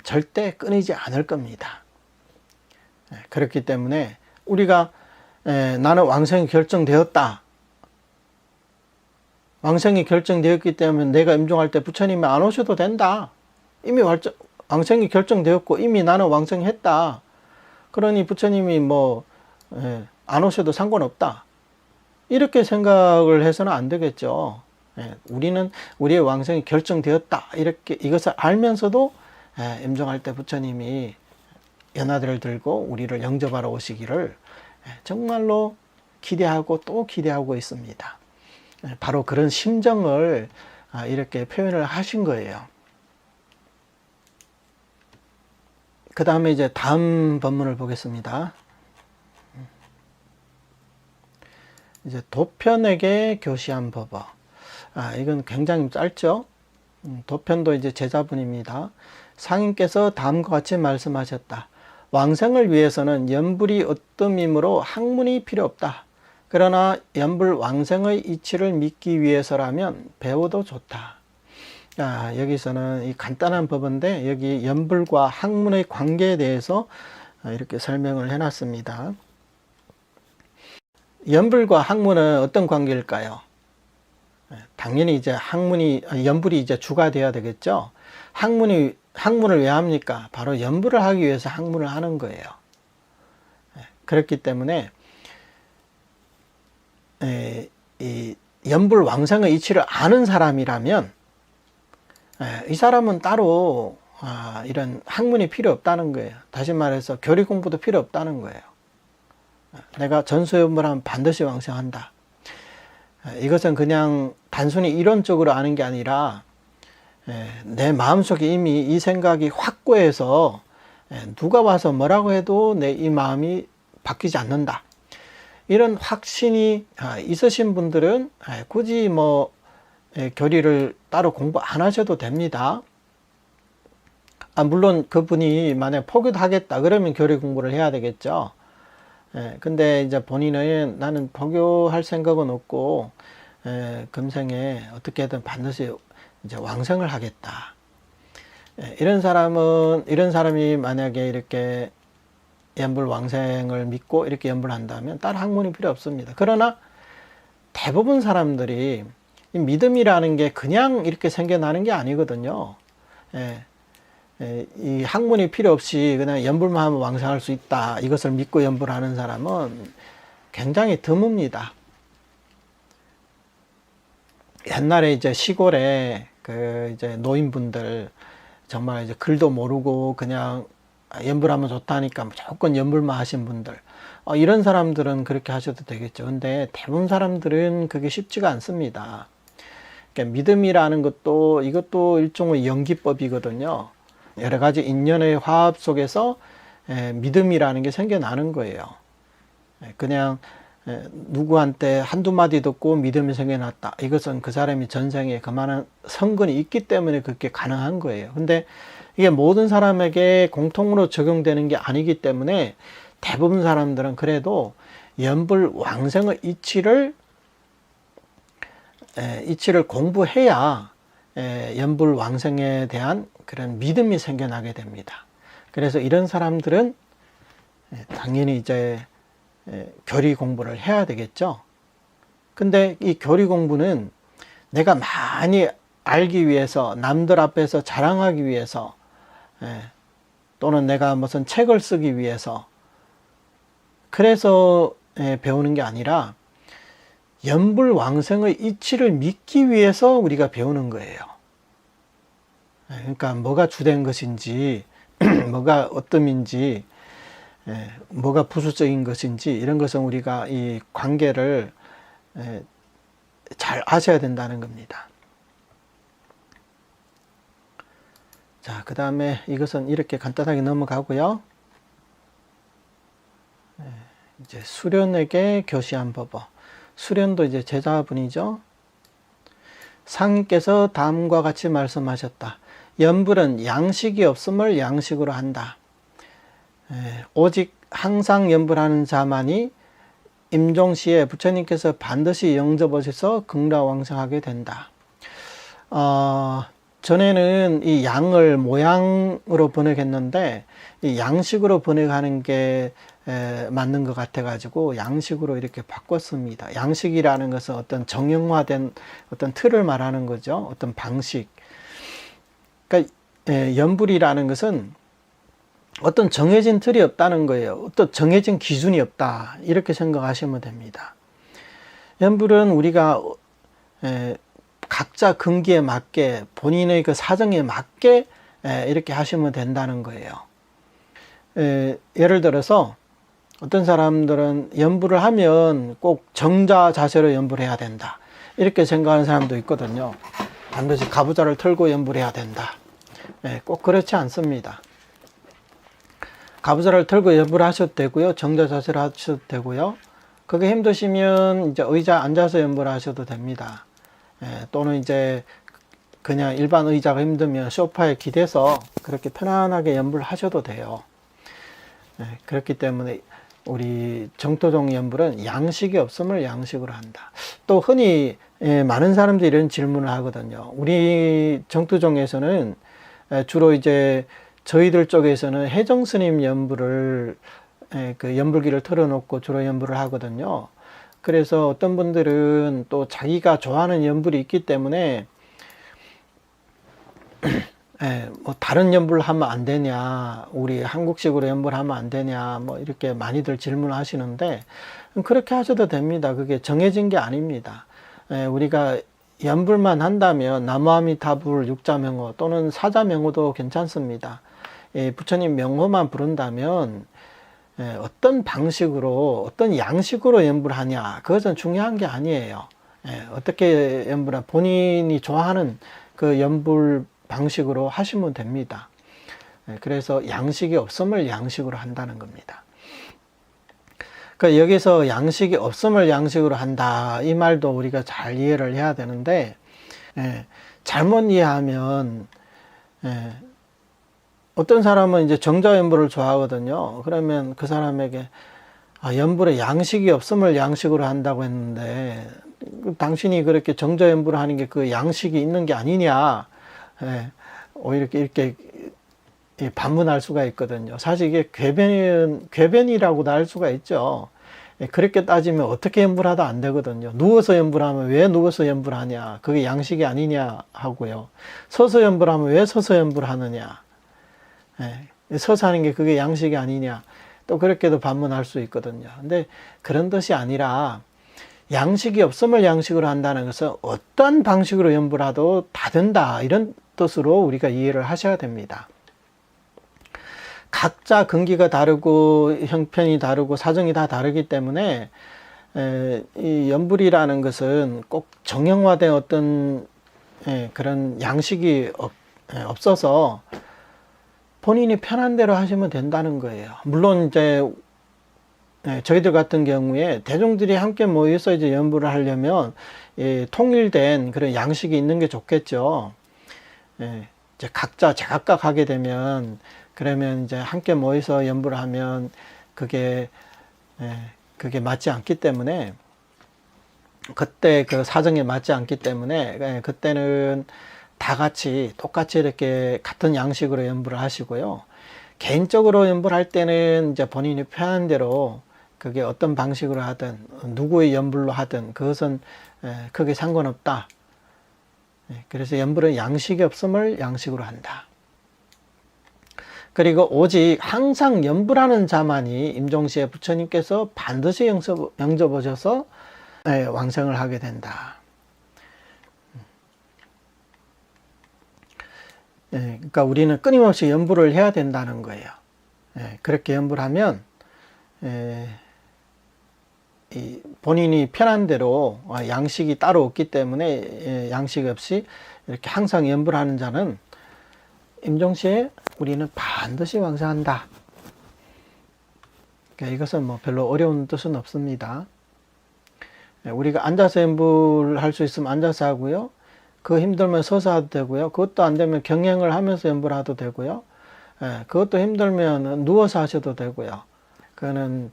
절대 끊이지 않을 겁니다. 그렇기 때문에 우리가 나는 왕생이 결정되었다. 왕생이 결정되었기 때문에 내가 임종할 때 부처님이 안 오셔도 된다. 이미 왕생이 결정되었고 이미 나는 왕생했다. 그러니 부처님이 안 오셔도 상관없다. 이렇게 생각을 해서는 안 되겠죠. 우리는 우리의 왕생이 결정되었다. 이것을 알면서도 임종할 때 부처님이 연화대를 들고 우리를 영접하러 오시기를 정말로 기대하고 또 기대하고 있습니다. 바로 그런 심정을 이렇게 표현을 하신 거예요. 그 다음에 이제 다음 법문을 보겠습니다. 이제 도편에게 교시한 법어. 이건 굉장히 짧죠? 도편도 이제 제자분입니다. 상인께서 다음과 같이 말씀하셨다. 왕생을 위해서는 연불이 으뜸이므로 학문이 필요 없다. 그러나 연불 왕생의 이치를 믿기 위해서라면 배워도 좋다. 여기서는 이 간단한 법인데 여기 연불과 학문의 관계에 대해서 이렇게 설명을 해놨습니다. 연불과 학문은 어떤 관계일까요? 당연히 이제 연불이 이제 주가 되어야 되겠죠. 학문을 왜 합니까? 바로 연불을 하기 위해서 학문을 하는 거예요. 그렇기 때문에 이 연불 왕생의 이치를 아는 사람이라면 이 사람은 따로 이런 학문이 필요 없다는 거예요. 다시 말해서 교리 공부도 필요 없다는 거예요. 내가 전수연불하면 반드시 왕생한다. 이것은 그냥 단순히 이론적으로 아는 게 아니라 내 마음속에 이미 이 생각이 확고해서 누가 와서 뭐라고 해도 내 이 마음이 바뀌지 않는다. 이런 확신이 있으신 분들은 굳이 교리를 따로 공부 안 하셔도 됩니다. 물론 그분이 만약 포기도 하겠다 그러면 교리 공부를 해야 되겠죠. 근데 이제 본인은 나는 포교할 생각은 없고 금생에 어떻게든 반드시 이제 왕생을 하겠다. 이런 사람이 만약에 이렇게 연불왕생을 믿고 이렇게 연불을 한다면 다른 학문이 필요 없습니다. 그러나 대부분 사람들이 이 믿음이라는 게 그냥 이렇게 생겨나는 게 아니거든요. 이 학문이 필요 없이 그냥 연불만 하면 왕생할 수 있다. 이것을 믿고 연불하는 사람은 굉장히 드뭅니다. 옛날에 이제 시골에 이제 노인분들 정말 이제 글도 모르고 그냥 연불하면 좋다니까 무조건 연불만 하신 분들, 이런 사람들은 그렇게 하셔도 되겠죠. 근데 대부분 사람들은 그게 쉽지가 않습니다. 그러니까 믿음이라는 이것도 일종의 연기법이거든요. 여러 가지 인연의 화합 속에서 믿음이라는 게 생겨나는 거예요. 그냥 누구한테 한두 마디 듣고 믿음이 생겨났다. 이것은 그 사람이 전생에 그만한 성근이 있기 때문에 그렇게 가능한 거예요. 근데 이게 모든 사람에게 공통으로 적용되는 게 아니기 때문에 대부분 사람들은 그래도 연불 왕생의 이치를 공부해야 연불 왕생에 대한 그런 믿음이 생겨나게 됩니다. 그래서 이런 사람들은 당연히 이제 교리 공부를 해야 되겠죠. 근데 이 교리 공부는 내가 많이 알기 위해서, 남들 앞에서 자랑하기 위해서, 또는 내가 무슨 책을 쓰기 위해서, 그래서 배우는 게 아니라 연불왕생의 이치를 믿기 위해서 우리가 배우는 거예요. 그러니까 뭐가 주된 것인지, 뭐가 어뜸인지, 뭐가 부수적인 것인지, 이런 것은 우리가 이 관계를 잘 아셔야 된다는 겁니다. 자, 그 다음에 이것은 이렇게 간단하게 넘어가고요. 이제 수련에게 교시한 법어. 수련도 이제 제자분이죠. 상인께서 다음과 같이 말씀하셨다. 연불은 양식이 없음을 양식으로 한다. 오직 항상 연불하는 자만이 임종시에 부처님께서 반드시 영접하셔서 극락왕생하게 된다. 전에는 이 양을 모양으로 번역했는데 이 양식으로 번역하는 게 맞는 것 같아가지고 양식으로 이렇게 바꿨습니다. 양식이라는 것은 어떤 정형화된 어떤 틀을 말하는 거죠. 어떤 방식. 그러니까 연불이라는 것은 어떤 정해진 틀이 없다는 거예요. 어떤 정해진 기준이 없다. 이렇게 생각하시면 됩니다. 연불은 우리가 각자 근기에 맞게 본인의 그 사정에 맞게 이렇게 하시면 된다는 거예요. 예를 들어서 어떤 사람들은 연불을 하면 꼭 정자 자세로 연불해야 된다. 이렇게 생각하는 사람도 있거든요. 반드시 가부좌를 털고 연불해야 된다. 꼭 그렇지 않습니다. 가부좌를 털고 연불하셔도 되고요. 정자 자세로 하셔도 되고요. 그게 힘드시면 이제 의자 앉아서 연불하셔도 됩니다. 또는 이제 그냥 일반 의자가 힘들면 소파에 기대서 그렇게 편안하게 연불하셔도 돼요. 그렇기 때문에 우리 정토종 연불은 양식이 없음을 양식으로 한다. 또 흔히 많은 사람들이 이런 질문을 하거든요. 우리 정토종에서는 주로 이제 저희들 쪽에서는 해정스님 연불을 그 연불기를 틀어놓고 주로 연불을 하거든요. 그래서 어떤 분들은 또 자기가 좋아하는 연불이 있기 때문에 뭐 다른 연불을 하면 안 되냐, 우리 한국식으로 연불하면 안 되냐, 뭐 이렇게 많이들 질문하시는데 그렇게 하셔도 됩니다. 그게 정해진 게 아닙니다. 우리가 연불만 한다면 나무아미타불 육자명호 또는 사자명호도 괜찮습니다. 부처님 명호만 부른다면 어떤 방식으로, 어떤 양식으로 연불하냐, 그것은 중요한 게 아니에요. 어떻게 연불하, 본인이 좋아하는 그 연불 방식으로 하시면 됩니다. 그래서 양식이 없음을 양식으로 한다는 겁니다. 그러니까 여기서 양식이 없음을 양식으로 한다, 이 말도 우리가 잘 이해를 해야 되는데, 잘못 이해하면, 어떤 사람은 이제 정자연불을 좋아하거든요. 그러면 그 사람에게 연불에 양식이 없음을 양식으로 한다고 했는데 당신이 그렇게 정자연불을 하는 게 그 양식이 있는 게 아니냐, 오히려 이렇게 반문할 수가 있거든요. 사실 이게 궤변이라고도 할 수가 있죠. 그렇게 따지면 어떻게 염불하도 안 되거든요. 누워서 염불하면 왜 누워서 염불하냐, 그게 양식이 아니냐 하고요. 서서 염불하면 왜 서서 염불하느냐, 서서 하는 게 그게 양식이 아니냐, 또 그렇게도 반문할 수 있거든요. 근데 그런 뜻이 아니라 양식이 없음을 양식으로 한다는 것은 어떤 방식으로 염불하도 다 된다, 이런 뜻으로 우리가 이해를 하셔야 됩니다. 각자 근기가 다르고 형편이 다르고 사정이 다 다르기 때문에 이 염불이라는 것은 꼭 정형화된 어떤 그런 양식이 없어서 본인이 편한 대로 하시면 된다는 거예요. 물론 이제 저희들 같은 경우에 대중들이 함께 모여서 이제 염불을 하려면 통일된 그런 양식이 있는 게 좋겠죠. 이제 각자 제각각 하게 되면, 그러면 이제 함께 모여서 염불을 하면 그게 맞지 않기 때문에, 그때 그 사정에 맞지 않기 때문에 그때는 다 같이 똑같이 이렇게 같은 양식으로 염불을 하시고요. 개인적으로 염불할 때는 이제 본인이 편한 대로 그게 어떤 방식으로 하든 누구의 염불로 하든 그것은 크게 상관없다. 그래서 염불은 양식이 없음을 양식으로 한다. 그리고 오직 항상 염불하는 자만이 임종시에 부처님께서 반드시 영접하셔서 왕생을 하게 된다. 그러니까 우리는 끊임없이 염불을 해야 된다는 거예요. 그렇게 염불하면 본인이 편한 대로, 양식이 따로 없기 때문에 양식 없이 이렇게 항상 염불하는 자는 임종시에 우리는 반드시 왕생한다. 그러니까 이것은 뭐 별로 어려운 뜻은 없습니다. 우리가 앉아서 염불할 수 있으면 앉아서 하고요. 그거 힘들면 서서 해도 되고요. 그것도 안 되면 경행을 하면서 염불해도 되고요. 그것도 힘들면 누워서 하셔도 되고요. 그거는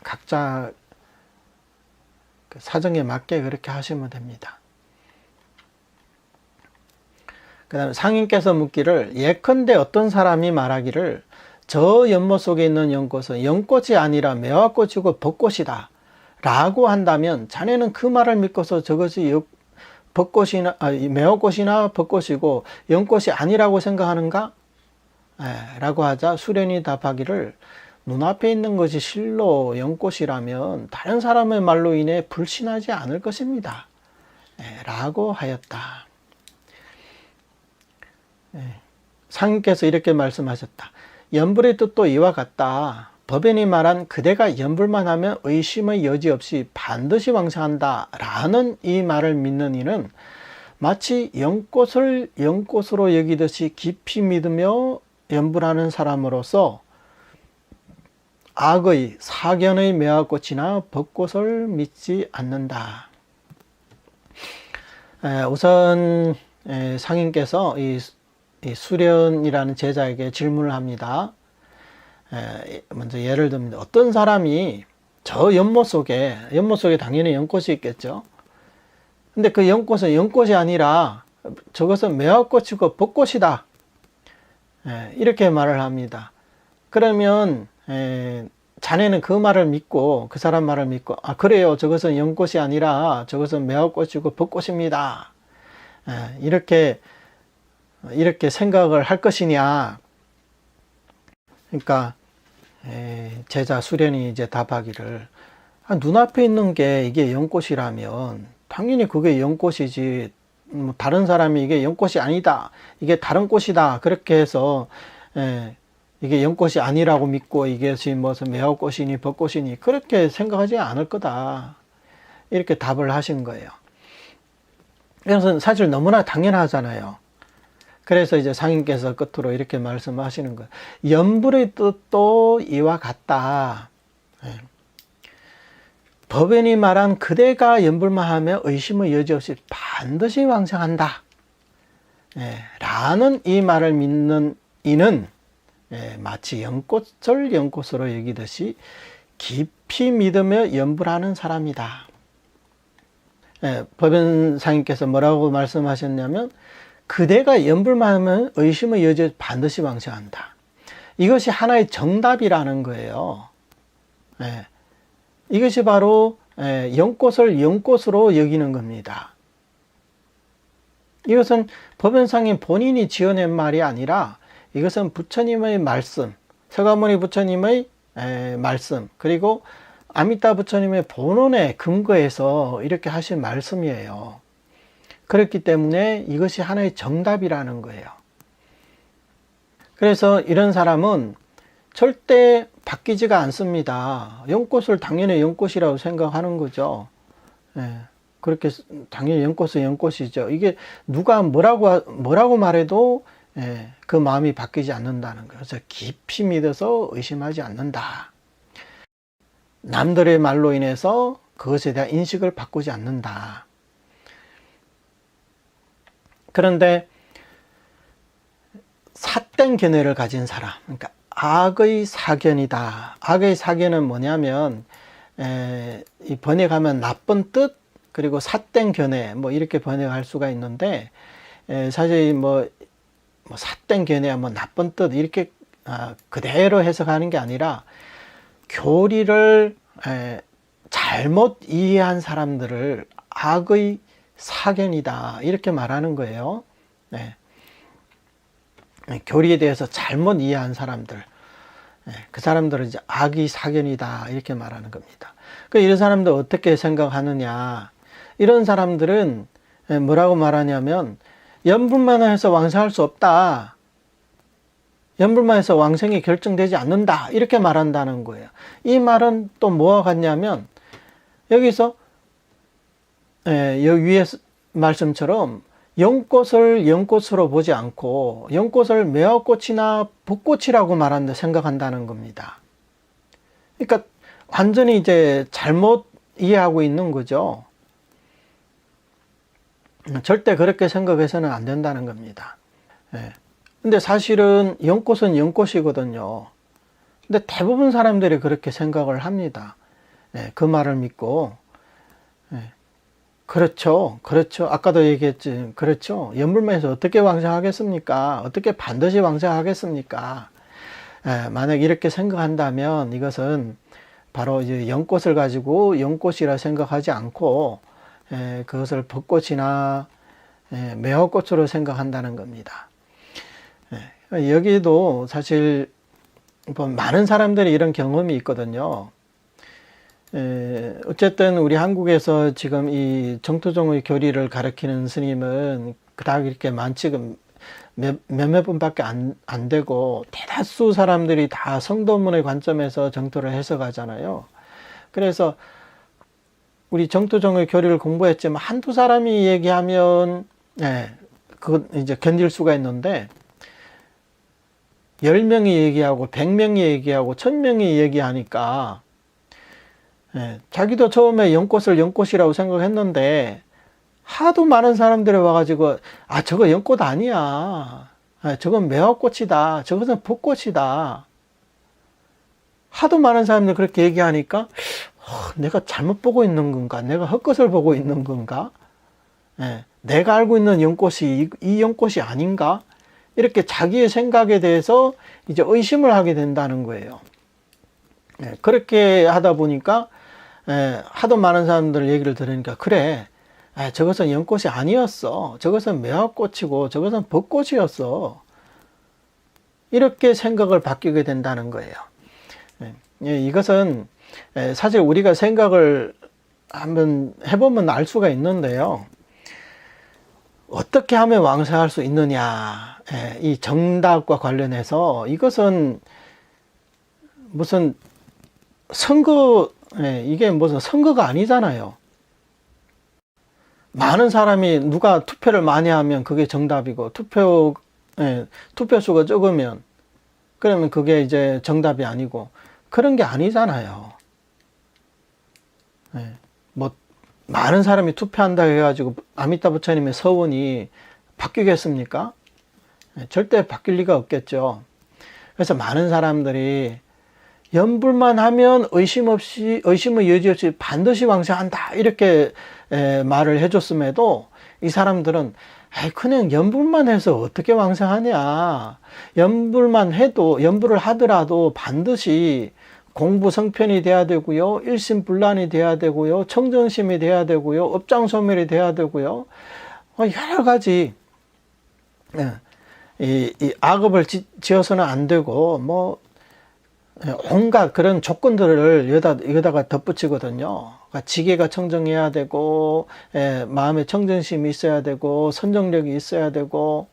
각자 사정에 맞게 그렇게 하시면 됩니다. 그 다음에 상인께서 묻기를, 예컨대 어떤 사람이 말하기를 저 연못 속에 있는 연꽃은 연꽃이 아니라 매화꽃이고 벚꽃이다 라고 한다면 자네는 그 말을 믿고서 저것이 매화꽃이나 벚꽃이고 연꽃이 아니라고 생각하는가? 라고 하자 수련이 답하기를, 눈앞에 있는 것이 실로 연꽃이라면 다른 사람의 말로 인해 불신하지 않을 것입니다. 라고 하였다. 상인께서 이렇게 말씀하셨다. 염불의 뜻도 이와 같다. 법연이 말한 그대가 염불만 하면 의심의 여지 없이 반드시 왕생한다 라는 이 말을 믿는 이는 마치 연꽃을 연꽃으로 여기듯이 깊이 믿으며 염불하는 사람으로서 악의 사견의 매화꽃이나 벚꽃을 믿지 않는다. 우선 상인께서 이 수련이라는 제자에게 질문을 합니다. 먼저 예를 듭니다. 어떤 사람이 저 연못 속에 당연히 연꽃이 있겠죠. 근데 그 연꽃은 연꽃이 아니라 저것은 매화꽃이고 벚꽃이다. 이렇게 말을 합니다. 그러면 자네는 그 말을 믿고, 그 사람 말을 믿고, 그래요, 저것은 연꽃이 아니라 저것은 매화꽃이고 벚꽃입니다. 이렇게 생각을 할 것이냐. 그러니까 제자 수련이 이제 답하기를, 눈앞에 있는 게 이게 연꽃이라면 당연히 그게 연꽃이지, 다른 사람이 이게 연꽃이 아니다, 이게 다른 꽃이다, 그렇게 해서 이게 연꽃이 아니라고 믿고 이것이 무슨 매화꽃이니 벚꽃이니 그렇게 생각하지 않을 거다, 이렇게 답을 하신 거예요. 이것은 사실 너무나 당연하잖아요. 그래서 이제 상인께서 끝으로 이렇게 말씀하시는 거예요. 염불의 뜻도 이와 같다. 법연이 말한 그대가 염불만 하며 의심의 여지 없이 반드시 왕생한다 라는 이 말을 믿는 이는 마치 연꽃을 연꽃으로 여기듯이 깊이 믿으며 염불하는 사람이다. 법연 상인께서 뭐라고 말씀하셨냐면, 그대가 염불만 하면 의심의 여지 없이 반드시 왕생한다. 이것이 하나의 정답이라는 거예요. 예. 이것이 바로 연꽃을 연꽃으로 여기는 겁니다. 이것은 법연상인 본인이 지어낸 말이 아니라 이것은 부처님의 말씀, 서가모니 부처님의 말씀, 그리고 아미타 부처님의 본원에 근거해서 이렇게 하신 말씀이에요. 그렇기 때문에 이것이 하나의 정답이라는 거예요. 그래서 이런 사람은 절대 바뀌지가 않습니다. 연꽃을 당연히 연꽃이라고 생각하는 거죠. 그렇게 당연히 연꽃은 연꽃이죠. 이게 누가 뭐라고 말해도 그 마음이 바뀌지 않는다는 거예요. 그래서 깊이 믿어서 의심하지 않는다. 남들의 말로 인해서 그것에 대한 인식을 바꾸지 않는다. 그런데 삿된 견해를 가진 사람, 그러니까 악의 사견이다. 악의 사견은 뭐냐면 이 번역하면 나쁜 뜻, 그리고 삿된 견해, 뭐 이렇게 번역할 수가 있는데 사실 뭐 삿된 견해, 뭐 나쁜 뜻 이렇게 그대로 해석하는 게 아니라 교리를 잘못 이해한 사람들을 악의 사견이다 이렇게 말하는 거예요. 교리에 대해서 잘못 이해한 사람들, 그 사람들은 이제 악의 사견이다 이렇게 말하는 겁니다. 이런 사람들 어떻게 생각하느냐? 이런 사람들은 뭐라고 말하냐면 연불만해서 왕생할 수 없다. 연불만해서 왕생이 결정되지 않는다 이렇게 말한다는 거예요. 이 말은 또 뭐와 같냐면 여기서 여기 위에 말씀처럼 연꽃을 연꽃으로 보지 않고 연꽃을 매화꽃이나 벚꽃이라고 생각한다는 겁니다. 그러니까 완전히 이제 잘못 이해하고 있는 거죠. 절대 그렇게 생각해서는 안 된다는 겁니다. 근데 사실은 연꽃은 연꽃이거든요. 근데 대부분 사람들이 그렇게 생각을 합니다. 그 말을 믿고. 그렇죠. 아까도 얘기했지. 그렇죠. 연불만에서 어떻게 왕생하겠습니까? 어떻게 반드시 왕생하겠습니까? 만약 이렇게 생각한다면 이것은 바로 이제 연꽃을 가지고 연꽃이라 생각하지 않고 그것을 벚꽃이나 매화꽃으로 생각한다는 겁니다. 여기도 사실 많은 사람들이 이런 경험이 있거든요. 어쨌든 우리 한국에서 지금 이 정토종의 교리를 가르치는 스님은 그닥 이렇게 많지금 몇몇 분밖에 안 되고 대다수 사람들이 다 성도문의 관점에서 정토를 해석하잖아요. 그래서 우리 정토종의 교리를 공부했지만 한두 사람이 얘기하면 그건 이제 견딜 수가 있는데 10명이 얘기하고 100명이 얘기하고 1000명이 얘기하니까 자기도 처음에 연꽃을 연꽃이라고 생각했는데 하도 많은 사람들이 와가지고 저거 연꽃 아니야, 저건 매화꽃이다, 저것은 벚꽃이다, 하도 많은 사람들이 그렇게 얘기하니까 내가 잘못 보고 있는 건가, 내가 헛것을 보고 있는 건가, 내가 알고 있는 연꽃이 이 연꽃이 아닌가, 이렇게 자기의 생각에 대해서 이제 의심을 하게 된다는 거예요. 그렇게 하다 보니까 하도 많은 사람들 얘기를 들으니까 그래, 저것은 연꽃이 아니었어, 저것은 매화꽃이고 저것은 벚꽃이었어, 이렇게 생각을 바뀌게 된다는 거예요. 이것은 사실 우리가 생각을 한번 해보면 알 수가 있는데요, 어떻게 하면 왕생할 수 있느냐, 이 정답과 관련해서 이것은 무슨 선거, 이게 무슨 선거가 아니잖아요. 많은 사람이 누가 투표를 많이 하면 그게 정답이고 투표수가 적으면 그러면 그게 이제 정답이 아니고 그런 게 아니잖아요. 뭐 많은 사람이 투표한다 해가지고 아미타 부처님의 서원이 바뀌겠습니까? 절대 바뀔 리가 없겠죠. 그래서 많은 사람들이 연불만 하면 의심의 여지 없이 반드시 왕생한다 이렇게 말을 해줬음에도 이 사람들은 아이, 그냥 연불만 해서 어떻게 왕성하냐. 연불만 해도, 연불을 하더라도 반드시 공부 성편이 돼야 되고요. 일심불란이 돼야 되고요. 청정심이 돼야 되고요. 업장소멸이 돼야 되고요. 여러 가지, 이 악업을 지어서는 안 되고, 뭐, 온갖 그런 조건들을 여기다가 덧붙이거든요. 그러니까 지계가 청정해야 되고, 마음의 청정심이 있어야 되고, 선정력이 있어야 되고,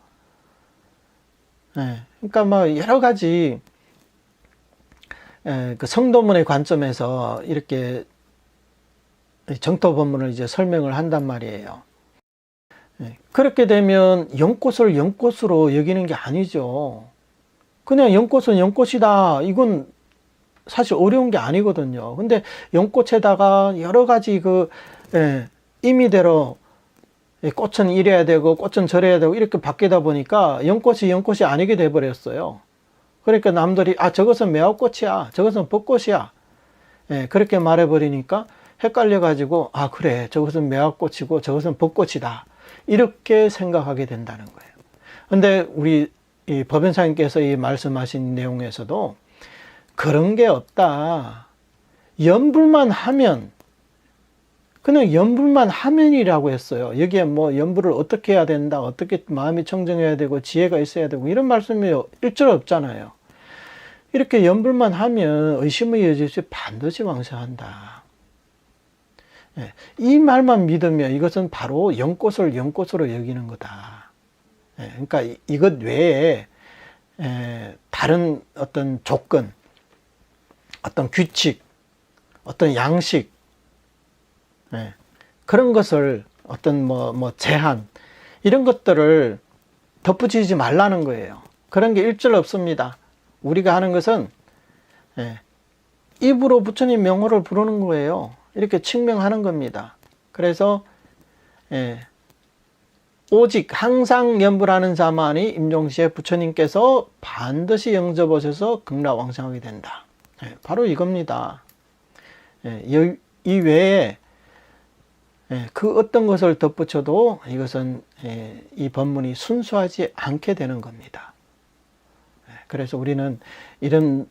그러니까 뭐 여러 가지 그 성도문의 관점에서 이렇게 정토 법문을 이제 설명을 한단 말이에요. 그렇게 되면 연꽃을 연꽃으로 여기는 게 아니죠. 그냥 연꽃은 연꽃이다. 이건 사실 어려운 게 아니거든요. 근데 연꽃에다가 여러 가지 임의대로 꽃은 이래야 되고 꽃은 저래야 되고 이렇게 바뀌다 보니까 연꽃이 연꽃이 아니게 돼 버렸어요. 그러니까 남들이 저것은 매화꽃이야, 저것은 벚꽃이야, 그렇게 말해 버리니까 헷갈려 가지고 그래, 저것은 매화꽃이고 저것은 벚꽃이다, 이렇게 생각하게 된다는 거예요. 근데 우리 이 법연사님께서 이 말씀하신 내용에서도 그런 게 없다. 연불만 하면, 그냥 연불만 하면이라고 했어요. 여기에 뭐 연불을 어떻게 해야 된다, 어떻게 마음이 청정해야 되고 지혜가 있어야 되고 이런 말씀이 일절 없잖아요. 이렇게 연불만 하면 의심의 여지 없이 반드시 왕성한다. 이 말만 믿으면 이것은 바로 연꽃을 연꽃으로 여기는 거다. 그러니까 이것 외에 다른 어떤 조건, 어떤 규칙, 어떤 양식, 그런 것을 어떤 뭐 제한, 이런 것들을 덧붙이지 말라는 거예요. 그런 게 일절 없습니다. 우리가 하는 것은 입으로 부처님 명호를 부르는 거예요. 이렇게 칭명하는 겁니다. 그래서 오직 항상 연불하는 자만이 임종시에 부처님께서 반드시 영접하셔서 극락왕성하게 된다. 바로 이겁니다. 이 외에 그 어떤 것을 덧붙여도 이것은 이 법문이 순수하지 않게 되는 겁니다. 그래서 우리는 이런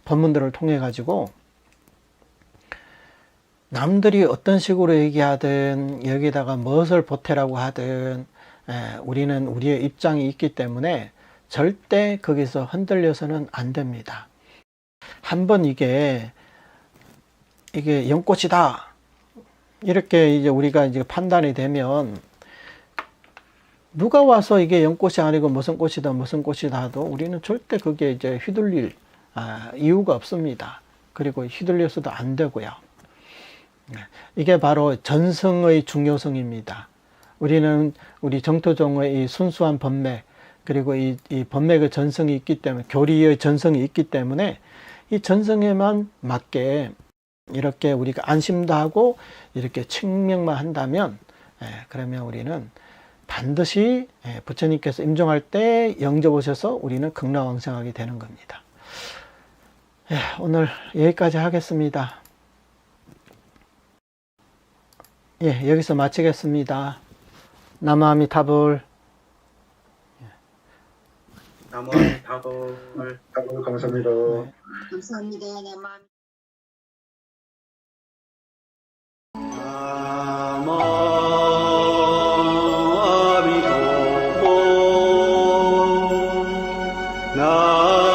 법문들을 통해 가지고 남들이 어떤 식으로 얘기하든 여기다가 무엇을 보태라고 하든 우리는 우리의 입장이 있기 때문에 절대 거기서 흔들려서는 안 됩니다. 한번 이게 연꽃이다, 이렇게 이제 우리가 이제 판단이 되면 누가 와서 이게 연꽃이 아니고 무슨 꽃이다 무슨 꽃이다 하도 우리는 절대 그게 이제 휘둘릴 이유가 없습니다. 그리고 휘둘려서도 안 되고요. 이게 바로 전승의 중요성입니다. 우리는 우리 정토종의 이 순수한 법맥, 그리고 이 법맥의 전성이 있기 때문에, 교리의 전성이 있기 때문에 이 전성에만 맞게 이렇게 우리가 안심도 하고 이렇게 칭명만 한다면, 그러면 우리는 반드시 부처님께서 임종할 때 영접 오셔서 우리는 극락왕성하게 되는 겁니다. 오늘 여기까지 하겠습니다. 여기서 마치겠습니다. 나무아미타불. 나무아미타불. 감사합니다. 감사합니다. 나무아미. 나무아미타불.